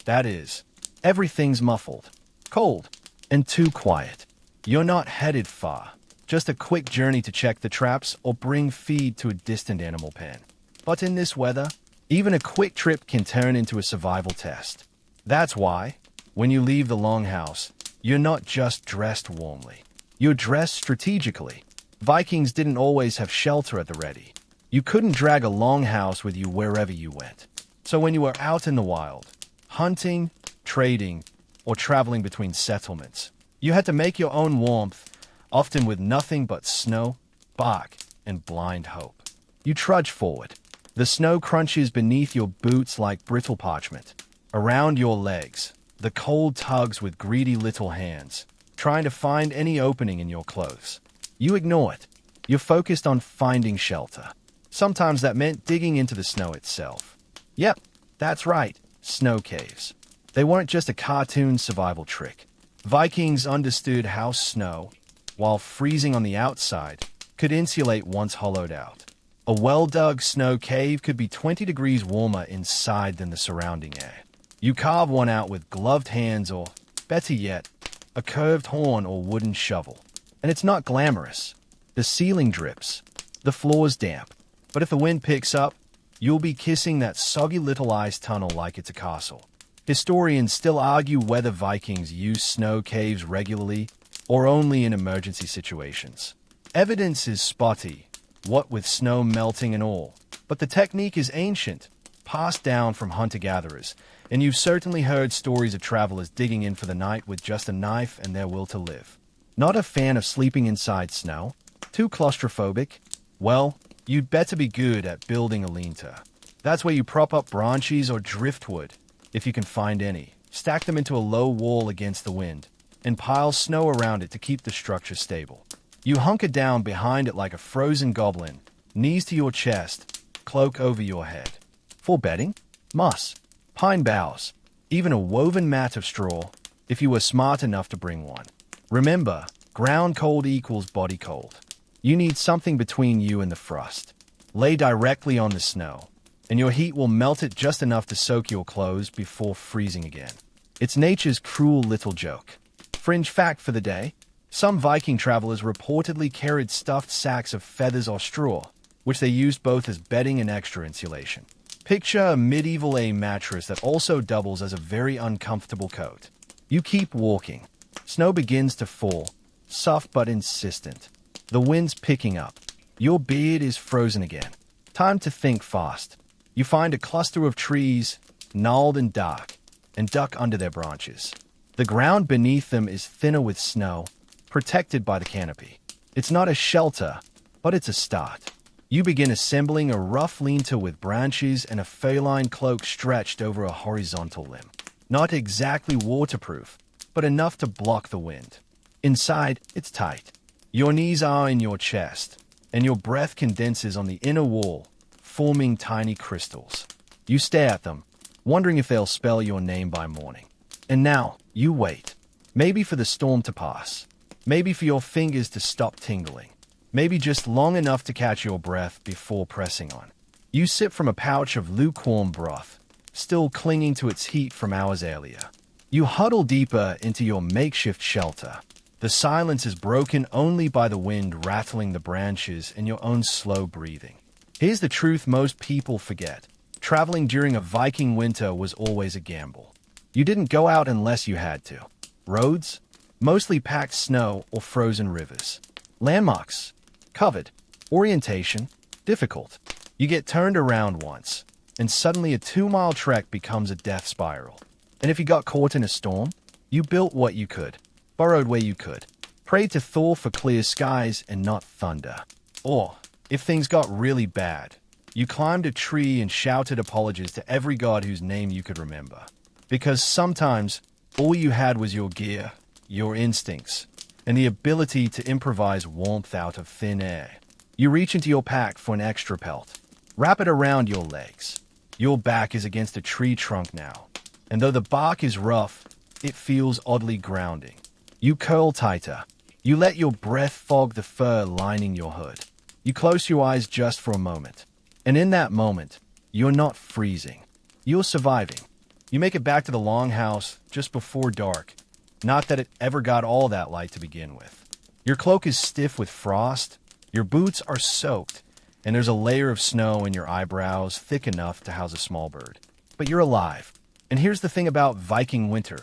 that is, everything's muffled, cold, and too quiet. You're not headed far, just a quick journey to check the traps or bring feed to a distant animal pen. But in this weather, even a quick trip can turn into a survival test. That's why, when you leave the Longhouse, you're not just dressed warmly. You're dressed strategically. Vikings didn't always have shelter at the ready. You couldn't drag a Longhouse with you wherever you went. So when you were out in the wild, hunting, trading, or traveling between settlements, you had to make your own warmth, often with nothing but snow, bark, and blind hope. You trudge forward. The snow crunches beneath your boots like brittle parchment. Around your legs, the cold tugs with greedy little hands, trying to find any opening in your clothes. You ignore it. You're focused on finding shelter. Sometimes that meant digging into the snow itself. Yep, that's right, snow caves. They weren't just a cartoon survival trick. Vikings understood how snow, while freezing on the outside, could insulate once hollowed out. A well-dug snow cave could be 20 degrees warmer inside than the surrounding air. You carve one out with gloved hands or, better yet, a curved horn or wooden shovel. And it's not glamorous. The ceiling drips. The floor's damp. But if the wind picks up, you'll be kissing that soggy little ice tunnel like it's a castle. Historians still argue whether Vikings used snow caves regularly or only in emergency situations. Evidence is spotty, what with snow melting and all, but the technique is ancient, passed down from hunter-gatherers, and you've certainly heard stories of travelers digging in for the night with just a knife and their will to live. Not a fan of sleeping inside snow? Too claustrophobic? Well, you'd better be good at building a lean-to. That's where you prop up branches or driftwood, if you can find any, stack them into a low wall against the wind, and pile snow around it to keep the structure stable. You hunker down behind it like a frozen goblin, knees to your chest, cloak over your head. For bedding? Moss, pine boughs, even a woven mat of straw, if you were smart enough to bring one. Remember, ground cold equals body cold. You need something between you and the frost. Lay directly on the snow, and your heat will melt it just enough to soak your clothes before freezing again. It's nature's cruel little joke. Fringe fact for the day: some Viking travelers reportedly carried stuffed sacks of feathers or straw, which they used both as bedding and extra insulation. Picture a medieval A mattress that also doubles as a very uncomfortable coat. You keep walking. Snow begins to fall, soft but insistent. The wind's picking up. Your beard is frozen again. Time to think fast. You find a cluster of trees, gnarled and dark, and duck under their branches. The ground beneath them is thinner with snow, protected by the canopy. It's not a shelter, but it's a start. You begin assembling a rough lean-to with branches and a feline cloak stretched over a horizontal limb. Not exactly waterproof, but enough to block the wind. Inside, it's tight. Your knees are in your chest, and your breath condenses on the inner wall, forming tiny crystals. You stare at them, wondering if they'll spell your name by morning. And now, you wait. Maybe for the storm to pass. Maybe for your fingers to stop tingling. Maybe just long enough to catch your breath before pressing on. You sip from a pouch of lukewarm broth, still clinging to its heat from hours earlier. You huddle deeper into your makeshift shelter. The silence is broken only by the wind rattling the branches and your own slow breathing. Here's the truth most people forget. Traveling during a Viking winter was always a gamble. You didn't go out unless you had to. Roads? Mostly packed snow or frozen rivers. Landmarks? Covered. Orientation? Difficult. You get turned around once, and suddenly a 2-mile trek becomes a death spiral. And if you got caught in a storm, you built what you could, burrowed where you could, prayed to Thor for clear skies and not thunder. Or, if things got really bad, you climbed a tree and shouted apologies to every god whose name you could remember. Because sometimes, all you had was your gear, your instincts, and the ability to improvise warmth out of thin air. You reach into your pack for an extra pelt. Wrap it around your legs. Your back is against a tree trunk now, and though the bark is rough, it feels oddly grounding. You curl tighter. You let your breath fog the fur lining your hood. You close your eyes just for a moment. And in that moment, you're not freezing. You're surviving. You make it back to the Longhouse just before dark. Not that it ever got all that light to begin with. Your cloak is stiff with frost. Your boots are soaked. And there's a layer of snow in your eyebrows thick enough to house a small bird. But you're alive. And here's the thing about Viking winter.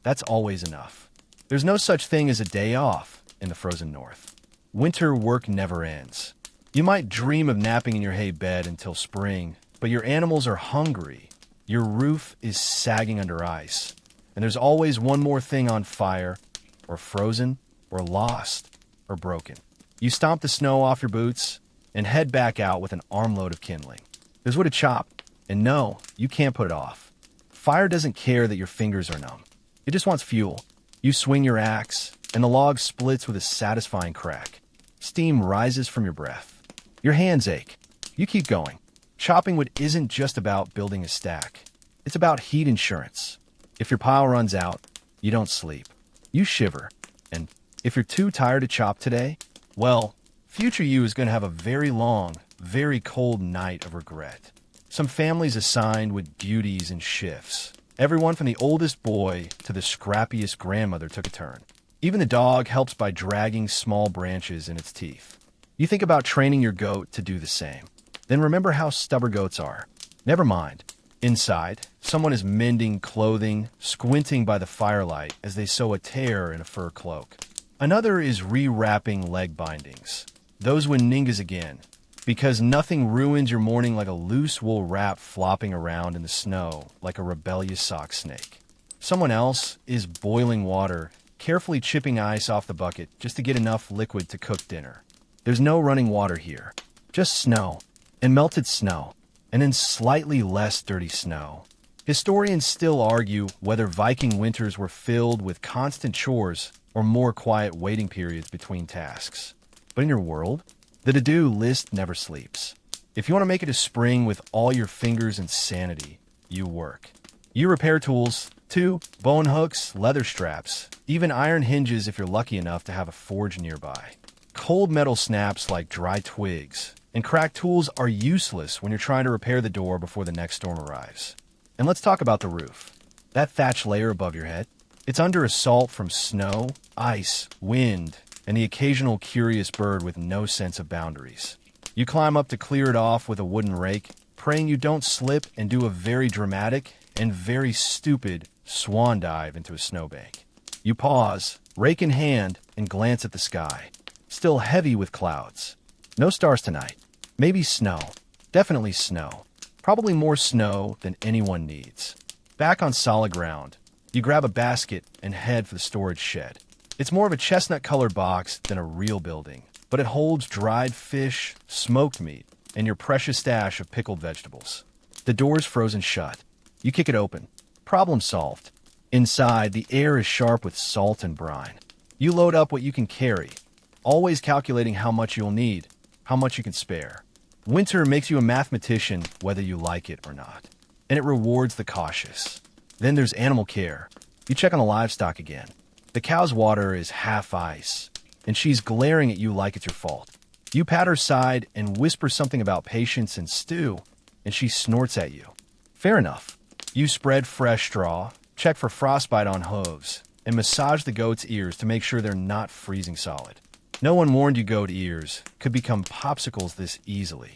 That's always enough. There's no such thing as a day off in the frozen north. Winter work never ends. You might dream of napping in your hay bed until spring, but your animals are hungry. Your roof is sagging under ice. And there's always one more thing on fire, or frozen, or lost, or broken. You stomp the snow off your boots and head back out with an armload of kindling. There's wood to chop, and no, you can't put it off. Fire doesn't care that your fingers are numb. It just wants fuel. You swing your axe, and the log splits with a satisfying crack. Steam rises from your breath. Your hands ache. You keep going. Chopping wood isn't just about building a stack. It's about heat insurance. If your pile runs out, you don't sleep. You shiver. And if you're too tired to chop today, well, future you is going to have a very long, very cold night of regret. Some families assigned with duties and shifts. Everyone from the oldest boy to the scrappiest grandmother took a turn. Even the dog helps by dragging small branches in its teeth. You think about training your goat to do the same. Then remember how stubborn goats are. Never mind. Inside, someone is mending clothing, squinting by the firelight as they sew a tear in a fur cloak. Another is rewrapping leg bindings. Those when ningas again, because nothing ruins your morning like a loose wool wrap flopping around in the snow like a rebellious sock snake. Someone else is boiling water, carefully chipping ice off the bucket just to get enough liquid to cook dinner. There's no running water here, just snow, and melted snow, and then slightly less dirty snow. Historians still argue whether Viking winters were filled with constant chores or more quiet waiting periods between tasks. But in your world, the to-do list never sleeps. If you want to make it a spring with all your fingers and sanity, you work. You repair tools, too, bone hooks, leather straps, even iron hinges if you're lucky enough to have a forge nearby. Cold metal snaps like dry twigs, and cracked tools are useless when you're trying to repair the door before the next storm arrives. And let's talk about the roof. That thatch layer above your head, it's under assault from snow, ice, wind, and the occasional curious bird with no sense of boundaries. You climb up to clear it off with a wooden rake, praying you don't slip and do a very dramatic and very stupid swan dive into a snowbank. You pause, rake in hand, and glance at the sky. Still heavy with clouds. No stars tonight. Maybe snow. Definitely snow. Probably more snow than anyone needs. Back on solid ground, you grab a basket and head for the storage shed. It's more of a chestnut-colored box than a real building, but it holds dried fish, smoked meat, and your precious stash of pickled vegetables. The door's frozen shut. You kick it open. Problem solved. Inside, the air is sharp with salt and brine. You load up what you can carry, always calculating how much you'll need, how much you can spare. Winter makes you a mathematician whether you like it or not, and it rewards the cautious. Then there's animal care. You check on the livestock again. The cow's water is half ice, and she's glaring at you like it's your fault. You pat her side and whisper something about patience and stew, and she snorts at you. Fair enough. You spread fresh straw, check for frostbite on hooves, and massage the goat's ears to make sure they're not freezing solid. No one warned you goat ears could become popsicles this easily.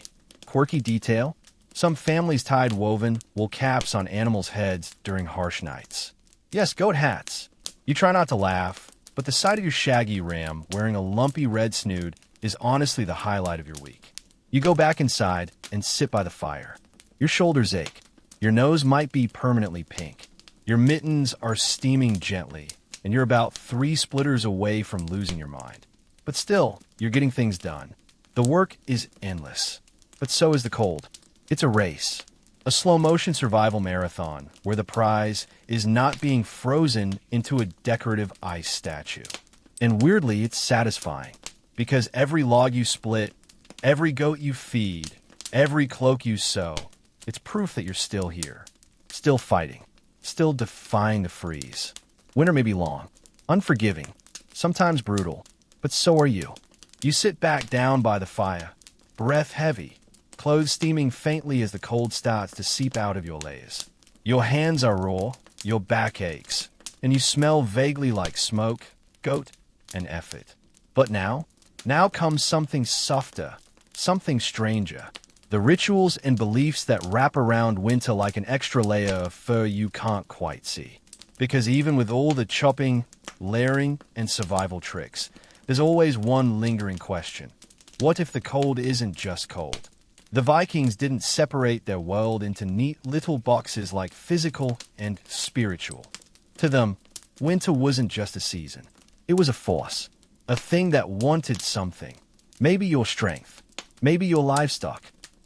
Quirky detail? Some families tied woven wool caps on animals' heads during harsh nights. Yes, goat hats. You try not to laugh, but the sight of your shaggy ram wearing a lumpy red snood is honestly the highlight of your week. You go back inside and sit by the fire. Your shoulders ache. Your nose might be permanently pink. Your mittens are steaming gently, and you're about 3 splitters away from losing your mind. But still, you're getting things done. The work is endless, but so is the cold. It's a race. A slow-motion survival marathon where the prize is not being frozen into a decorative ice statue. And weirdly, it's satisfying, because every log you split, every goat you feed, every cloak you sew, it's proof that you're still here, still fighting, still defying the freeze. Winter may be long, unforgiving, sometimes brutal, but so are you. You sit back down by the fire, breath heavy, clothes steaming faintly as the cold starts to seep out of your layers. Your hands are raw, your back aches, and you smell vaguely like smoke, goat, and effort. But now comes something softer, something stranger. The rituals and beliefs that wrap around winter like an extra layer of fur you can't quite see. Because even with all the chopping, layering, and survival tricks, there's always one lingering question. What if the cold isn't just cold? The Vikings didn't separate their world into neat little boxes like physical and spiritual. To them, winter wasn't just a season. It was a force, a thing that wanted something. Maybe your strength, maybe your livestock,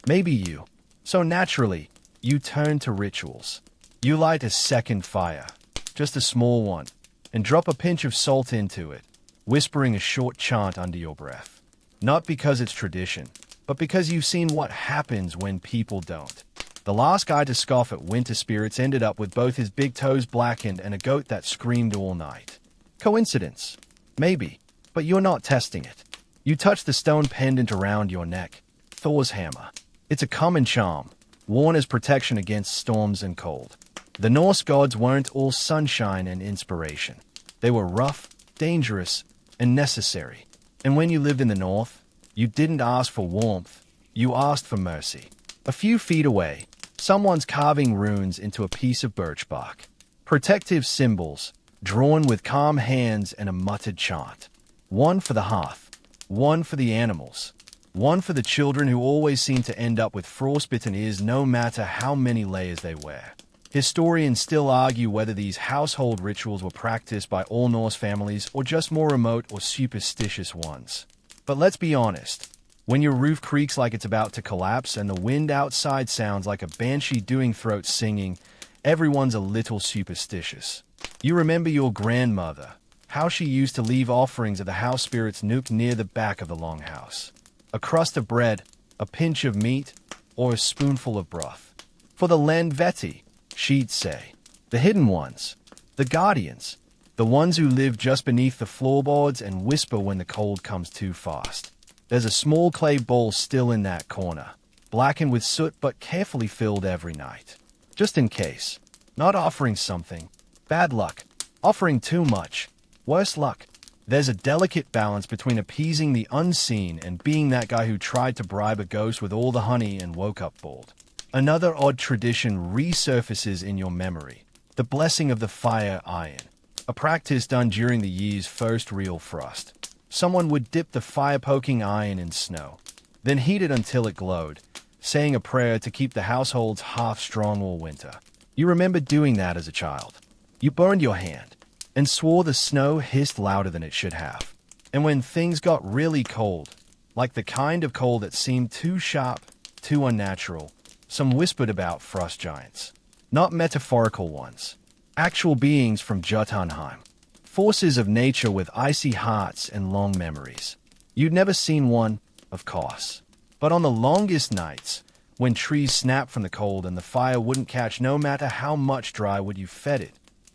maybe you. So naturally, you turn to rituals. You light a second fire, just a small one, and drop a pinch of salt into it, whispering a short chant under your breath. Not because it's tradition, but because you've seen what happens when people don't. The last guy to scoff at winter spirits ended up with both his big toes blackened and a goat that screamed all night. Coincidence? Maybe, but you're not testing it. You touch the stone pendant around your neck, Thor's hammer. It's a common charm, worn as protection against storms and cold. The Norse gods weren't all sunshine and inspiration. They were rough, dangerous, and necessary. And when you lived in the north, you didn't ask for warmth, you asked for mercy. A few feet away, someone's carving runes into a piece of birch bark. Protective symbols, drawn with calm hands and a muttered chant. One for the hearth, one for the animals, one for the children who always seem to end up with frostbitten ears no matter how many layers they wear. Historians still argue whether these household rituals were practiced by all Norse families or just more remote or superstitious ones. But let's be honest, when your roof creaks like it's about to collapse and the wind outside sounds like a banshee doing throat singing, everyone's a little superstitious. You remember your grandmother, how she used to leave offerings of the house spirit's nook near the back of the longhouse. A crust of bread, a pinch of meat, or a spoonful of broth. For the Landvetti, she'd say. The hidden ones, the guardians, the ones who live just beneath the floorboards and whisper when the cold comes too fast. There's a small clay bowl still in that corner, blackened with soot but carefully filled every night. Just in case. Not offering something. Bad luck. Offering too much. Worse luck. There's a delicate balance between appeasing the unseen and being that guy who tried to bribe a ghost with all the honey and woke up bald. Another odd tradition resurfaces in your memory. The blessing of the fire iron. A practice done during the year's first real frost. Someone would dip the fire-poking iron in snow, then heat it until it glowed, saying a prayer to keep the household's hearth strong all winter. You remember doing that as a child. You burned your hand, and swore the snow hissed louder than it should have. And when things got really cold, like the kind of cold that seemed too sharp, too unnatural, some whispered about frost giants. Not metaphorical ones. Actual beings from Jotunheim. Forces of nature with icy hearts and long memories. You'd never seen one, of course. But on the longest nights, when trees snapped from the cold and the fire wouldn't catch no matter how much dry wood you fed it,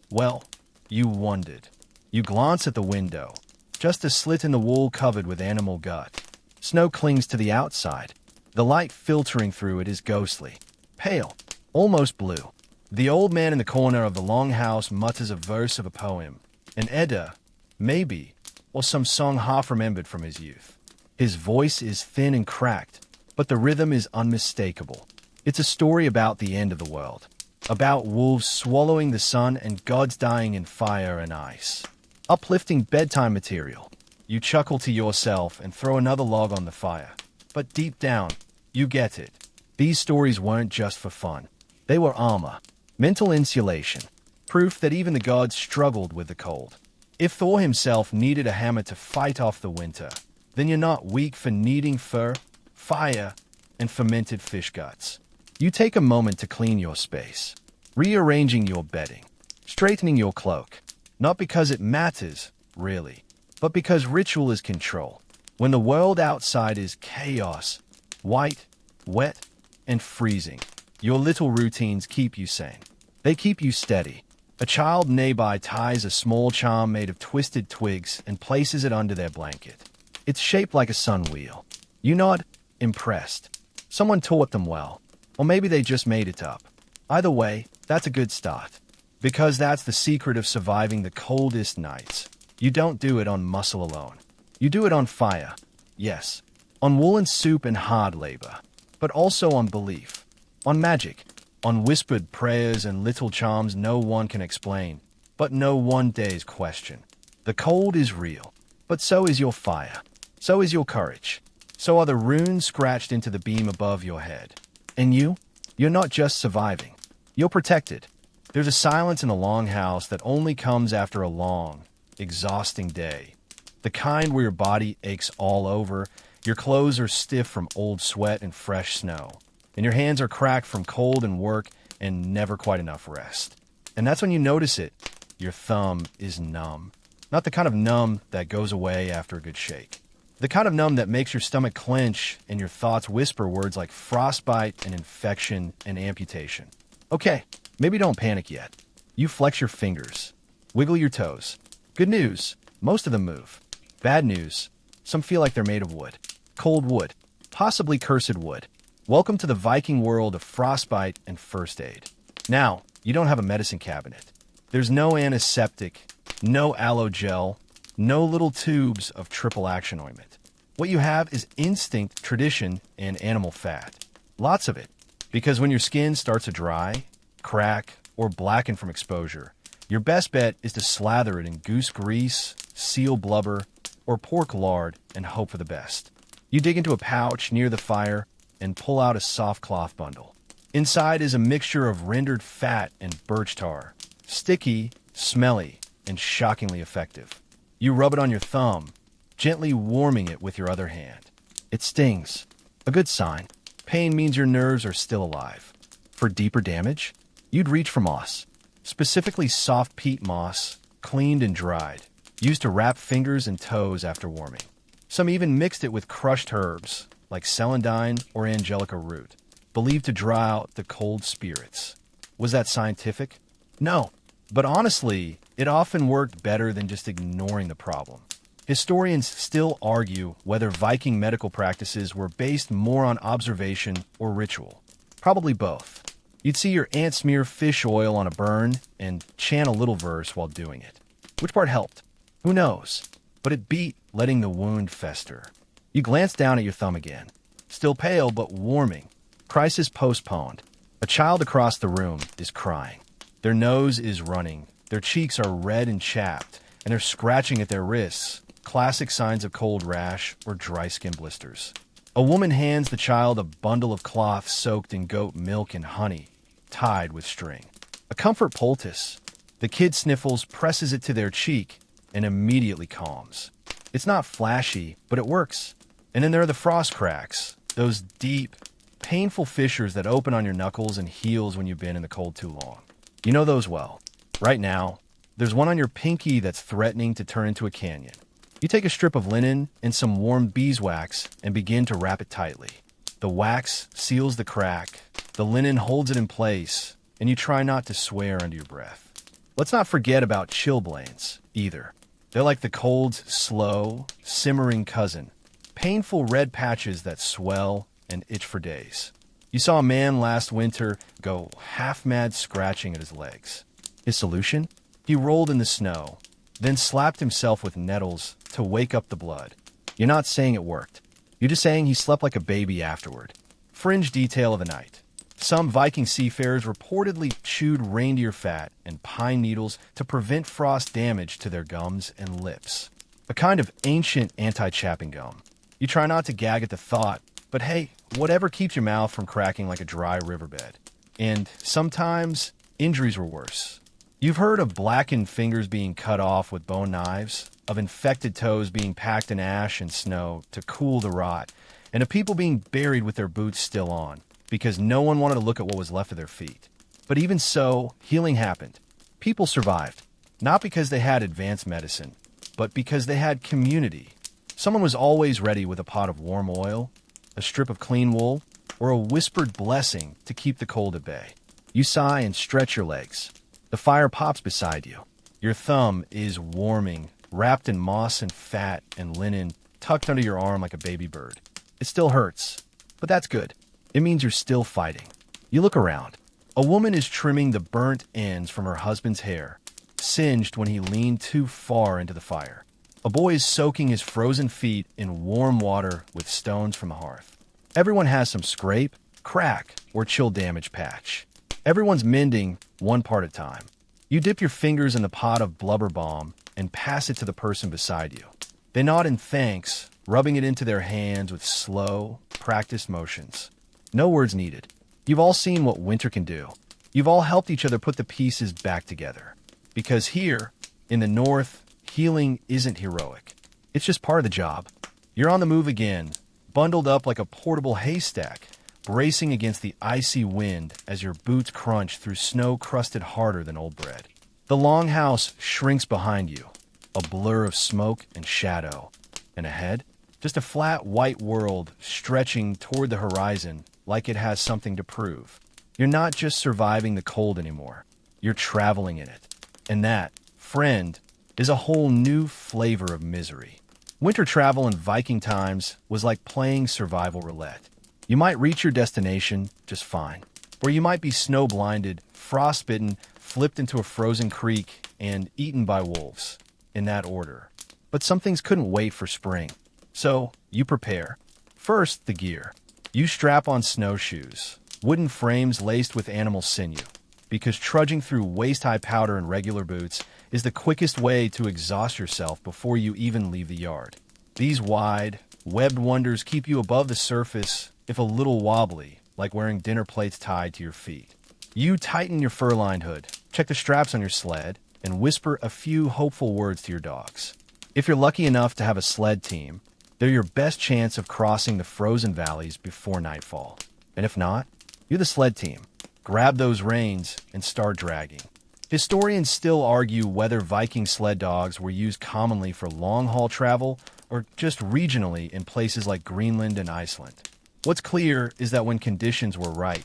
well, you wondered. You glance at the window. Just a slit in the wall covered with animal gut. Snow clings to the outside. The light filtering through it is ghostly. Pale. Almost blue. The old man in the corner of the longhouse mutters a verse of a poem. An Edda, maybe, or some song half remembered from his youth. His voice is thin and cracked, but the rhythm is unmistakable. It's a story about the end of the world. About wolves swallowing the sun and gods dying in fire and ice. Uplifting bedtime material. You chuckle to yourself and throw another log on the fire. But deep down, you get it. These stories weren't just for fun. They were armor. Mental insulation. Proof that even the gods struggled with the cold. If Thor himself needed a hammer to fight off the winter, then you're not weak for needing fur, fire, and fermented fish guts. You take a moment to clean your space, rearranging your bedding, straightening your cloak, not because it matters, really, but because ritual is control. When the world outside is chaos, white, wet, and freezing, your little routines keep you sane. They keep you steady. A child nearby ties a small charm made of twisted twigs and places it under their blanket. It's shaped like a sun wheel. You nod, impressed. Someone taught them well. Or maybe they just made it up. Either way, that's a good start. Because that's the secret of surviving the coldest nights. You don't do it on muscle alone. You do it on fire. Yes. On woolen soup and hard labor. But also on belief. On magic. On whispered prayers and little charms no one can explain. But no one dares question. The cold is real. But so is your fire. So is your courage. So are the runes scratched into the beam above your head. And you're not just surviving. You're protected. There's a silence in the longhouse that only comes after a long, exhausting day. The kind where your body aches all over, your clothes are stiff from old sweat and fresh snow, and your hands are cracked from cold and work, and never quite enough rest. And that's when you notice it. Your thumb is numb. Not the kind of numb that goes away after a good shake. The kind of numb that makes your stomach clench and your thoughts whisper words like frostbite and infection and amputation. Okay, maybe don't panic yet. You flex your fingers. Wiggle your toes. Good news, most of them move. Bad news, some feel like they're made of wood. Cold wood. Possibly cursed wood. Welcome to the Viking world of frostbite and first aid. Now, you don't have a medicine cabinet. There's no antiseptic, no aloe gel, no little tubes of triple action ointment. What you have is instinct, tradition, and animal fat. Lots of it. Because when your skin starts to dry, crack, or blacken from exposure, your best bet is to slather it in goose grease, seal blubber, or pork lard and hope for the best. You dig into a pouch near the fire and pull out a soft cloth bundle. Inside is a mixture of rendered fat and birch tar. Sticky, smelly, and shockingly effective. You rub it on your thumb, gently warming it with your other hand. It stings. A good sign. Pain means your nerves are still alive. For deeper damage, you'd reach for moss. Specifically soft peat moss, cleaned and dried, used to wrap fingers and toes after warming. Some even mixed it with crushed herbs, like celandine or angelica root, believed to draw out the cold spirits. Was that scientific? No. But honestly, it often worked better than just ignoring the problem. Historians still argue whether Viking medical practices were based more on observation or ritual. Probably both. You'd see your aunt smear fish oil on a burn and chant a little verse while doing it. Which part helped? Who knows? But it beat letting the wound fester. You glance down at your thumb again. Still pale, but warming. Crisis postponed. A child across the room is crying. Their nose is running. Their cheeks are red and chapped, and they're scratching at their wrists. Classic signs of cold rash or dry skin blisters. A woman hands the child a bundle of cloth soaked in goat milk and honey, tied with string. A comfort poultice. The kid sniffles, presses it to their cheek, and immediately calms. It's not flashy, but it works. And then there are the frost cracks, those deep, painful fissures that open on your knuckles and heels when you've been in the cold too long. You know those well. Right now, there's one on your pinky that's threatening to turn into a canyon. You take a strip of linen and some warm beeswax and begin to wrap it tightly. The wax seals the crack, the linen holds it in place, and you try not to swear under your breath. Let's not forget about chilblains, either. They're like the cold's slow, simmering cousin. Painful red patches that swell and itch for days. You saw a man last winter go half-mad scratching at his legs. His solution? He rolled in the snow, then slapped himself with nettles to wake up the blood. You're not saying it worked. You're just saying he slept like a baby afterward. Fringe detail of the night. Some Viking seafarers reportedly chewed reindeer fat and pine needles to prevent frost damage to their gums and lips. A kind of ancient anti-chapping gum. You try not to gag at the thought, but hey, whatever keeps your mouth from cracking like a dry riverbed. And sometimes, injuries were worse. You've heard of blackened fingers being cut off with bone knives, of infected toes being packed in ash and snow to cool the rot, and of people being buried with their boots still on, because no one wanted to look at what was left of their feet. But even so, healing happened. People survived, not because they had advanced medicine, but because they had community. Someone was always ready with a pot of warm oil, a strip of clean wool, or a whispered blessing to keep the cold at bay. You sigh and stretch your legs. The fire pops beside you. Your thumb is warming, wrapped in moss and fat and linen, tucked under your arm like a baby bird. It still hurts, but that's good. It means you're still fighting. You look around. A woman is trimming the burnt ends from her husband's hair, singed when he leaned too far into the fire. A boy is soaking his frozen feet in warm water with stones from the hearth. Everyone has some scrape, crack, or chill damage patch. Everyone's mending one part at a time. You dip your fingers in the pot of blubber balm and pass it to the person beside you. They nod in thanks, rubbing it into their hands with slow, practiced motions. No words needed. You've all seen what winter can do. You've all helped each other put the pieces back together. Because here, in the north, healing isn't heroic. It's just part of the job. You're on the move again, bundled up like a portable haystack, bracing against the icy wind as your boots crunch through snow crusted harder than old bread. The Longhouse shrinks behind you, a blur of smoke and shadow. And ahead, just a flat white world stretching toward the horizon like it has something to prove. You're not just surviving the cold anymore. You're traveling in it. And that, friend, is a whole new flavor of misery. Winter travel in Viking times was like playing survival roulette. You might reach your destination just fine, or you might be snow-blinded, frostbitten, flipped into a frozen creek, and eaten by wolves, in that order. But some things couldn't wait for spring. So, you prepare. First, the gear. You strap on snowshoes, wooden frames laced with animal sinew, because trudging through waist-high powder and regular boots is the quickest way to exhaust yourself before you even leave the yard. These wide, webbed wonders keep you above the surface, if a little wobbly, like wearing dinner plates tied to your feet. You tighten your fur-lined hood, check the straps on your sled, and whisper a few hopeful words to your dogs. If you're lucky enough to have a sled team, they're your best chance of crossing the frozen valleys before nightfall. And if not, you're the sled team. Grab those reins and start dragging. Historians still argue whether Viking sled dogs were used commonly for long-haul travel or just regionally in places like Greenland and Iceland. What's clear is that when conditions were right,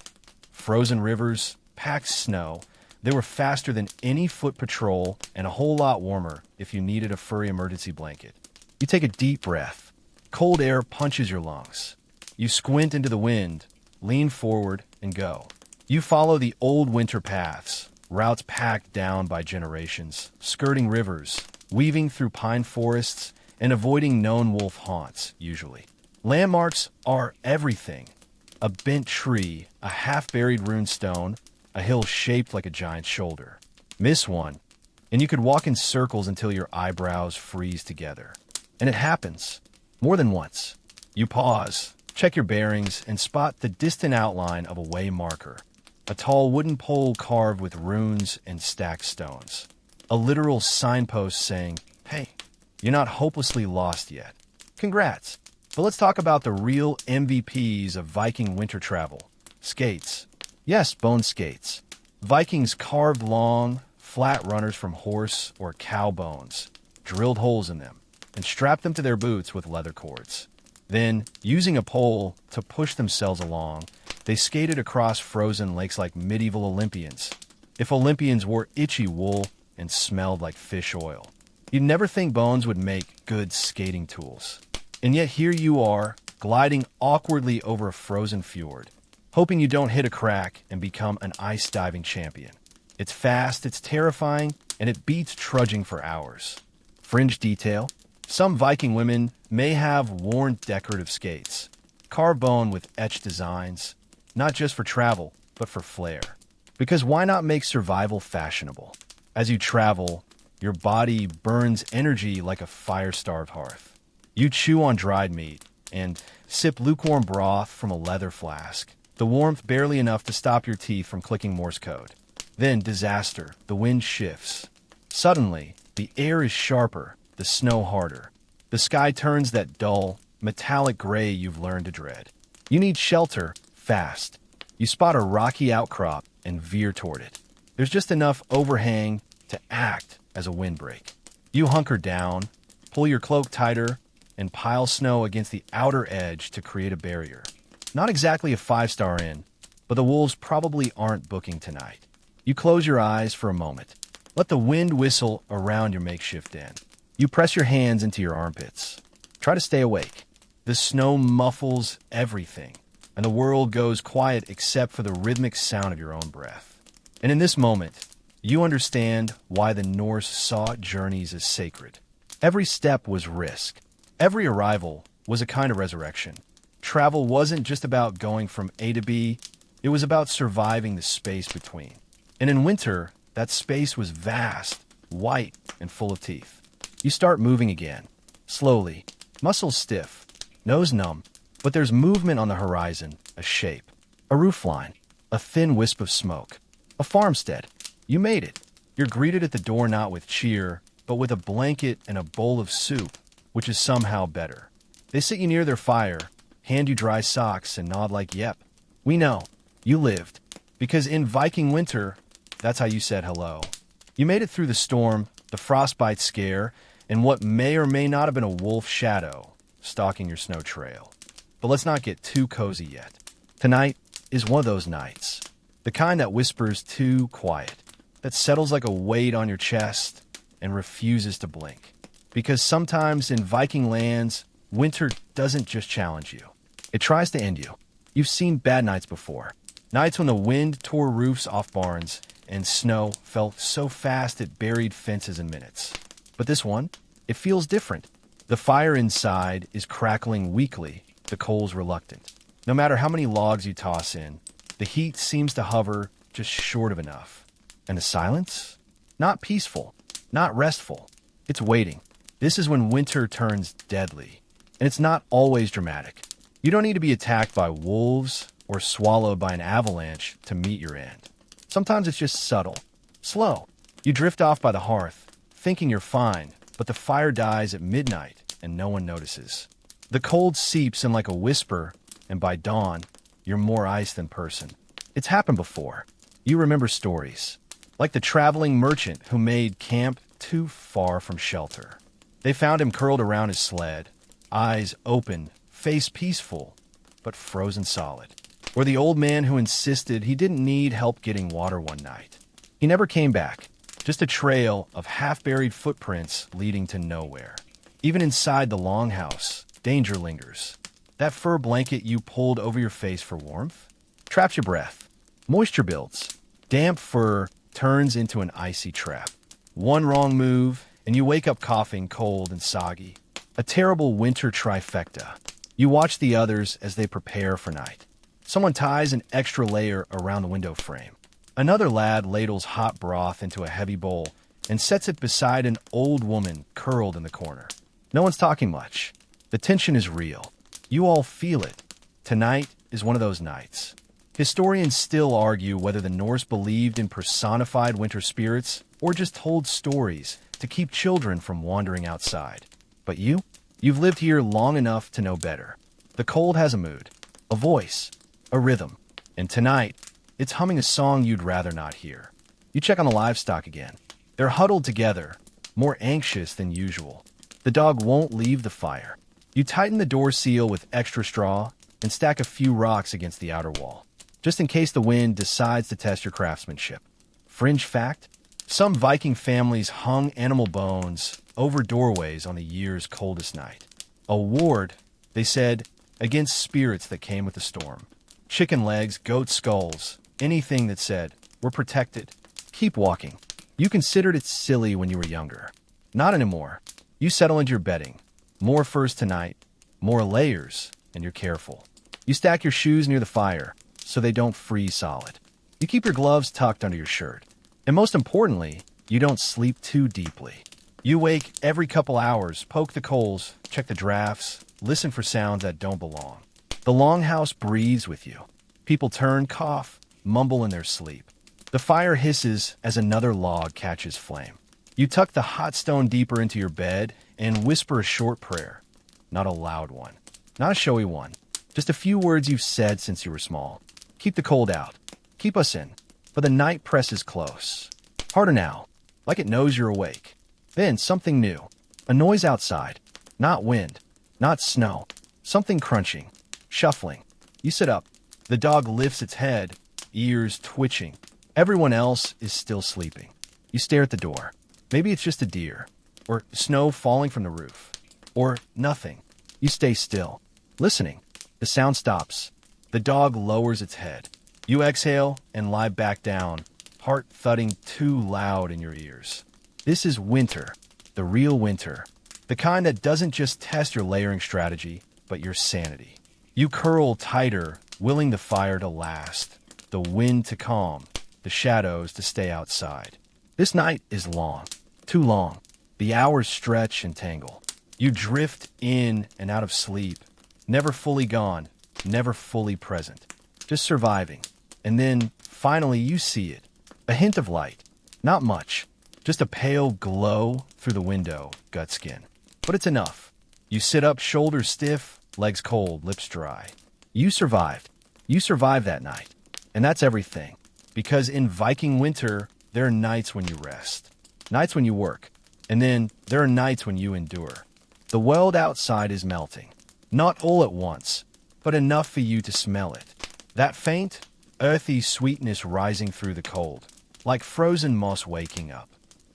frozen rivers, packed snow, they were faster than any foot patrol and a whole lot warmer if you needed a furry emergency blanket. You take a deep breath. Cold air punches your lungs. You squint into the wind, lean forward, and go. You follow the old winter paths, routes packed down by generations, skirting rivers, weaving through pine forests, and avoiding known wolf haunts, usually. Landmarks are everything. A bent tree, a half-buried rune stone, a hill shaped like a giant's shoulder. Miss one, and you could walk in circles until your eyebrows freeze together. And it happens. More than once. You pause, check your bearings, and spot the distant outline of a way marker. A tall wooden pole carved with runes and stacked stones. A literal signpost saying, hey, you're not hopelessly lost yet. Congrats. But let's talk about the real MVPs of Viking winter travel. Skates. Yes, bone skates. Vikings carved long, flat runners from horse or cow bones, drilled holes in them, and strapped them to their boots with leather cords. Then, using a pole to push themselves along, they skated across frozen lakes like medieval Olympians. If Olympians wore itchy wool and smelled like fish oil. You'd never think bones would make good skating tools. And yet here you are, gliding awkwardly over a frozen fjord, hoping you don't hit a crack and become an ice diving champion. It's fast, it's terrifying, and it beats trudging for hours. Fringe detail. Some Viking women may have worn decorative skates, carved bone with etched designs, not just for travel, but for flair. Because why not make survival fashionable? As you travel, your body burns energy like a fire-starved hearth. You chew on dried meat and sip lukewarm broth from a leather flask, the warmth barely enough to stop your teeth from clicking Morse code. Then disaster, the wind shifts. Suddenly, the air is sharper, the snow harder. The sky turns that dull, metallic gray you've learned to dread. You need shelter, fast. You spot a rocky outcrop and veer toward it. There's just enough overhang to act as a windbreak. You hunker down, pull your cloak tighter, and pile snow against the outer edge to create a barrier. Not exactly a 5-star inn, but the wolves probably aren't booking tonight. You close your eyes for a moment. Let the wind whistle around your makeshift inn. You press your hands into your armpits. Try to stay awake. The snow muffles everything, and the world goes quiet except for the rhythmic sound of your own breath. And in this moment, you understand why the Norse saw journeys as sacred. Every step was risk. Every arrival was a kind of resurrection. Travel wasn't just about going from A to B, it was about surviving the space between. And in winter, that space was vast, white, and full of teeth. You start moving again, slowly, muscles stiff, nose numb, but there's movement on the horizon, a shape, a roofline, a thin wisp of smoke, a farmstead. You made it. You're greeted at the door not with cheer, but with a blanket and a bowl of soup, which is somehow better. They sit you near their fire, hand you dry socks, and nod like, yep, We know. You lived. Because in Viking winter, that's how you said hello. You made it through the storm, the frostbite scare, and what may or may not have been a wolf shadow stalking your snow trail. But let's not get too cozy yet. Tonight is one of those nights. The kind that whispers too quiet, that settles like a weight on your chest and refuses to blink. Because sometimes in Viking lands, winter doesn't just challenge you. It tries to end you. You've seen bad nights before. Nights when the wind tore roofs off barns and snow fell so fast it buried fences in minutes. But this one, it feels different. The fire inside is crackling weakly, the coals reluctant. No matter how many logs you toss in, the heat seems to hover just short of enough. And the silence? Not peaceful, not restful. It's waiting. This is when winter turns deadly. And it's not always dramatic. You don't need to be attacked by wolves or swallowed by an avalanche to meet your end. Sometimes it's just subtle, slow. You drift off by the hearth, thinking you're fine, but the fire dies at midnight and no one notices. The cold seeps in like a whisper, and by dawn, you're more ice than person. It's happened before. You remember stories, like the traveling merchant who made camp too far from shelter. They found him curled around his sled, eyes open, face peaceful, but frozen solid. Or the old man who insisted he didn't need help getting water one night. He never came back, just a trail of half-buried footprints leading to nowhere. Even inside the Longhouse, danger lingers. That fur blanket you pulled over your face for warmth traps your breath. Moisture builds. Damp fur turns into an icy trap. One wrong move, and you wake up coughing cold and soggy. A terrible winter trifecta. You watch the others as they prepare for night. Someone ties an extra layer around the window frame. Another lad ladles hot broth into a heavy bowl and sets it beside an old woman curled in the corner. No one's talking much. The tension is real. You all feel it. Tonight is one of those nights. Historians still argue whether the Norse believed in personified winter spirits or just told stories to keep children from wandering outside. But you've lived here long enough to know better. The cold has a mood, a voice, a rhythm. And tonight, it's humming a song you'd rather not hear. You check on the livestock again. They're huddled together, more anxious than usual. The dog won't leave the fire. You tighten the door seal with extra straw and stack a few rocks against the outer wall, just in case the wind decides to test your craftsmanship. Fringe fact, some Viking families hung animal bones over doorways on the year's coldest night. A ward, they said, against spirits that came with the storm. Chicken legs, goat skulls, anything that said, "We're protected. Keep walking." You considered it silly when you were younger. Not anymore. You settle into your bedding. More furs tonight, more layers, and you're careful. You stack your shoes near the fire so they don't freeze solid. You keep your gloves tucked under your shirt. And most importantly, you don't sleep too deeply. You wake every couple hours, poke the coals, check the drafts, listen for sounds that don't belong. The Longhouse breathes with you. People turn, cough, mumble in their sleep. The fire hisses as another log catches flame. You tuck the hot stone deeper into your bed and whisper a short prayer. Not a loud one. Not a showy one. Just a few words you've said since you were small. Keep the cold out. Keep us in. But the night presses close. Harder now, like it knows you're awake. Then something new. A noise outside. Not wind. Not snow. Something crunching. Shuffling. You sit up. The dog lifts its head, ears twitching. Everyone else is still sleeping. You stare at the door. Maybe it's just a deer, or snow falling from the roof, or nothing. You stay still, listening. The sound stops. The dog lowers its head. You exhale and lie back down, heart thudding too loud in your ears. This is winter, the real winter, the kind that doesn't just test your layering strategy, but your sanity. You curl tighter, willing the fire to last, the wind to calm, the shadows to stay outside. This night is long, too long. The hours stretch and tangle. You drift in and out of sleep, never fully gone, never fully present, just surviving. And then, finally, you see it. A hint of light. Not much. Just a pale glow through the window, gut skin. But it's enough. You sit up, shoulders stiff, legs cold, lips dry. You survived. You survive that night. And that's everything. Because in Viking winter, there are nights when you rest, nights when you work, and then there are nights when you endure. The world outside is melting. Not all at once, but enough for you to smell it. That faint, earthy sweetness rising through the cold, like frozen moss waking up.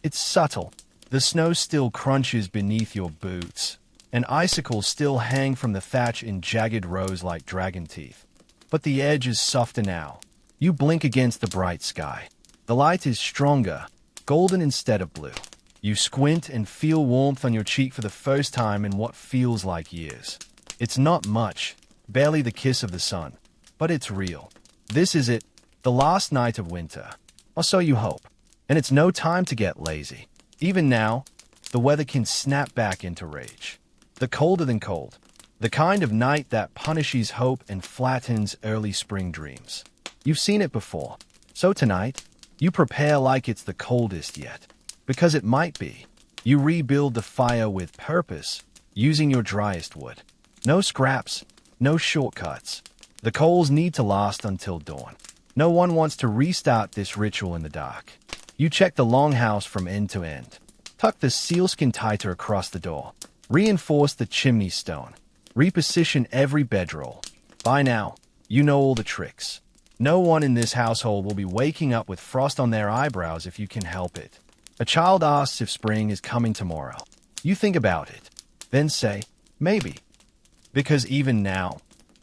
It's subtle. The snow still crunches beneath your boots, and icicles still hang from the thatch in jagged rows like dragon teeth. But the edge is softer now. You blink against the bright sky. The light is stronger, golden instead of blue. You squint and feel warmth on your cheek for the first time in what feels like years. It's not much, barely the kiss of the sun, but it's real. This is it, the last night of winter. Or so you hope. And it's no time to get lazy. Even now, the weather can snap back into rage. The colder than cold. The kind of night that punishes hope and flattens early spring dreams. You've seen it before. So tonight, you prepare like it's the coldest yet. Because it might be. You rebuild the fire with purpose, using your driest wood. No scraps, no shortcuts. The coals need to last until dawn. No one wants to restart this ritual in the dark. You check the longhouse from end to end. Tuck the sealskin tighter across the door. Reinforce the chimney stone. Reposition every bedroll. By now, you know all the tricks. No one in this household will be waking up with frost on their eyebrows if you can help it. A child asks if spring is coming tomorrow. You think about it, then say, maybe. Because even now,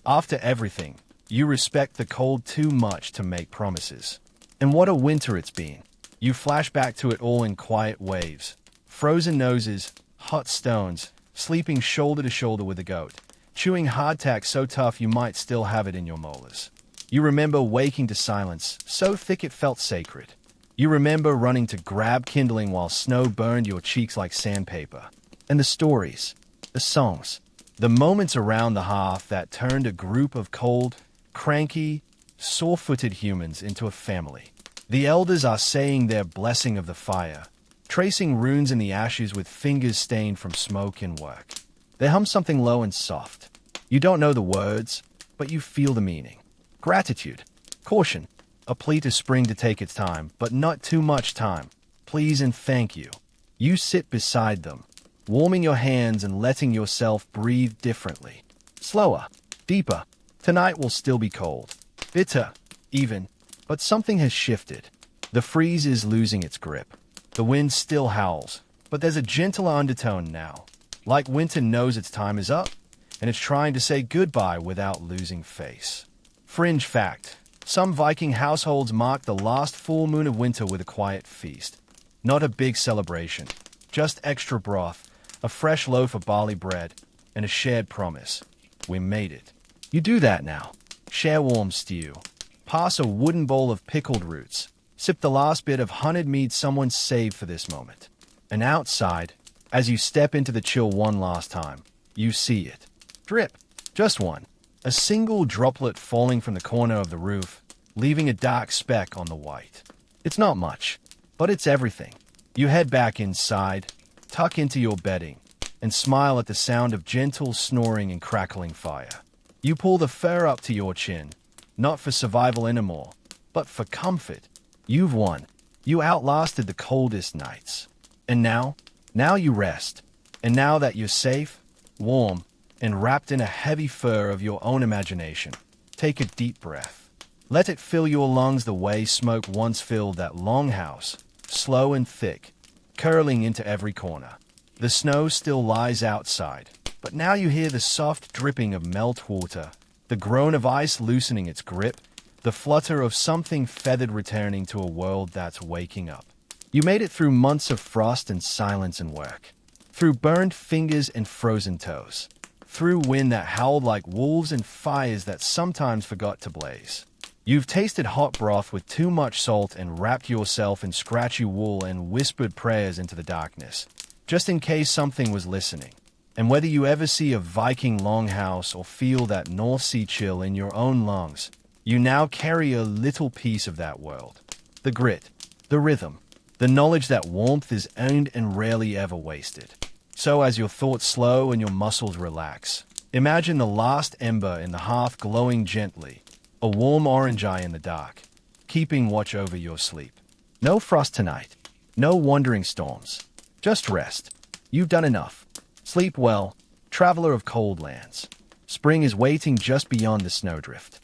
after everything, you respect the cold too much to make promises. And what a winter it's been. You flash back to it all in quiet waves. Frozen noses, hot stones, sleeping shoulder to shoulder with a goat, chewing hardtack so tough you might still have it in your molars. You remember waking to silence, so thick it felt sacred. You remember running to grab kindling while snow burned your cheeks like sandpaper. And the stories, the songs, the moments around the hearth that turned a group of cold, cranky, sore-footed humans into a family. The elders are saying their blessing of the fire, tracing runes in the ashes with fingers stained from smoke and work. They hum something low and soft. You don't know the words, but you feel the meaning. Gratitude, caution, a plea to spring to take its time, but not too much time. Please and thank you. You sit beside them, warming your hands and letting yourself breathe differently. Slower, deeper. Tonight will still be cold. Bitter, even. But something has shifted. The freeze is losing its grip. The wind still howls, but there's a gentler undertone now. Like winter knows its time is up, and it's trying to say goodbye without losing face. Fringe fact. Some Viking households mark the last full moon of winter with a quiet feast. Not a big celebration, just extra broth, a fresh loaf of barley bread, and a shared promise. We made it. You do that now. Share warm stew. Pass a wooden bowl of pickled roots. Sip the last bit of hunted mead someone saved for this moment. And outside, as you step into the chill one last time, you see it. Drip. Just one. A single droplet falling from the corner of the roof, leaving a dark speck on the white. It's not much, but it's everything. You head back inside, tuck into your bedding, and smile at the sound of gentle snoring and crackling fire. You pull the fur up to your chin, not for survival anymore, but for comfort. You've won. You outlasted the coldest nights. And now you rest. And now that you're safe, warm, and wrapped in a heavy fur of your own imagination, take a deep breath. Let it fill your lungs the way smoke once filled that longhouse, slow and thick, curling into every corner. The snow still lies outside, but now you hear the soft dripping of meltwater, the groan of ice loosening its grip, the flutter of something feathered returning to a world that's waking up. You made it through months of frost and silence and work, through burned fingers and frozen toes, through wind that howled like wolves and fires that sometimes forgot to blaze. You've tasted hot broth with too much salt and wrapped yourself in scratchy wool and whispered prayers into the darkness, just in case something was listening. And whether you ever see a Viking longhouse or feel that North Sea chill in your own lungs, you now carry a little piece of that world. The grit, the rhythm, the knowledge that warmth is earned and rarely ever wasted. So as your thoughts slow and your muscles relax, imagine the last ember in the hearth glowing gently, a warm orange eye in the dark, keeping watch over your sleep. No frost tonight. No wandering storms. Just rest. You've done enough. Sleep well, traveler of cold lands. Spring is waiting just beyond the snowdrift.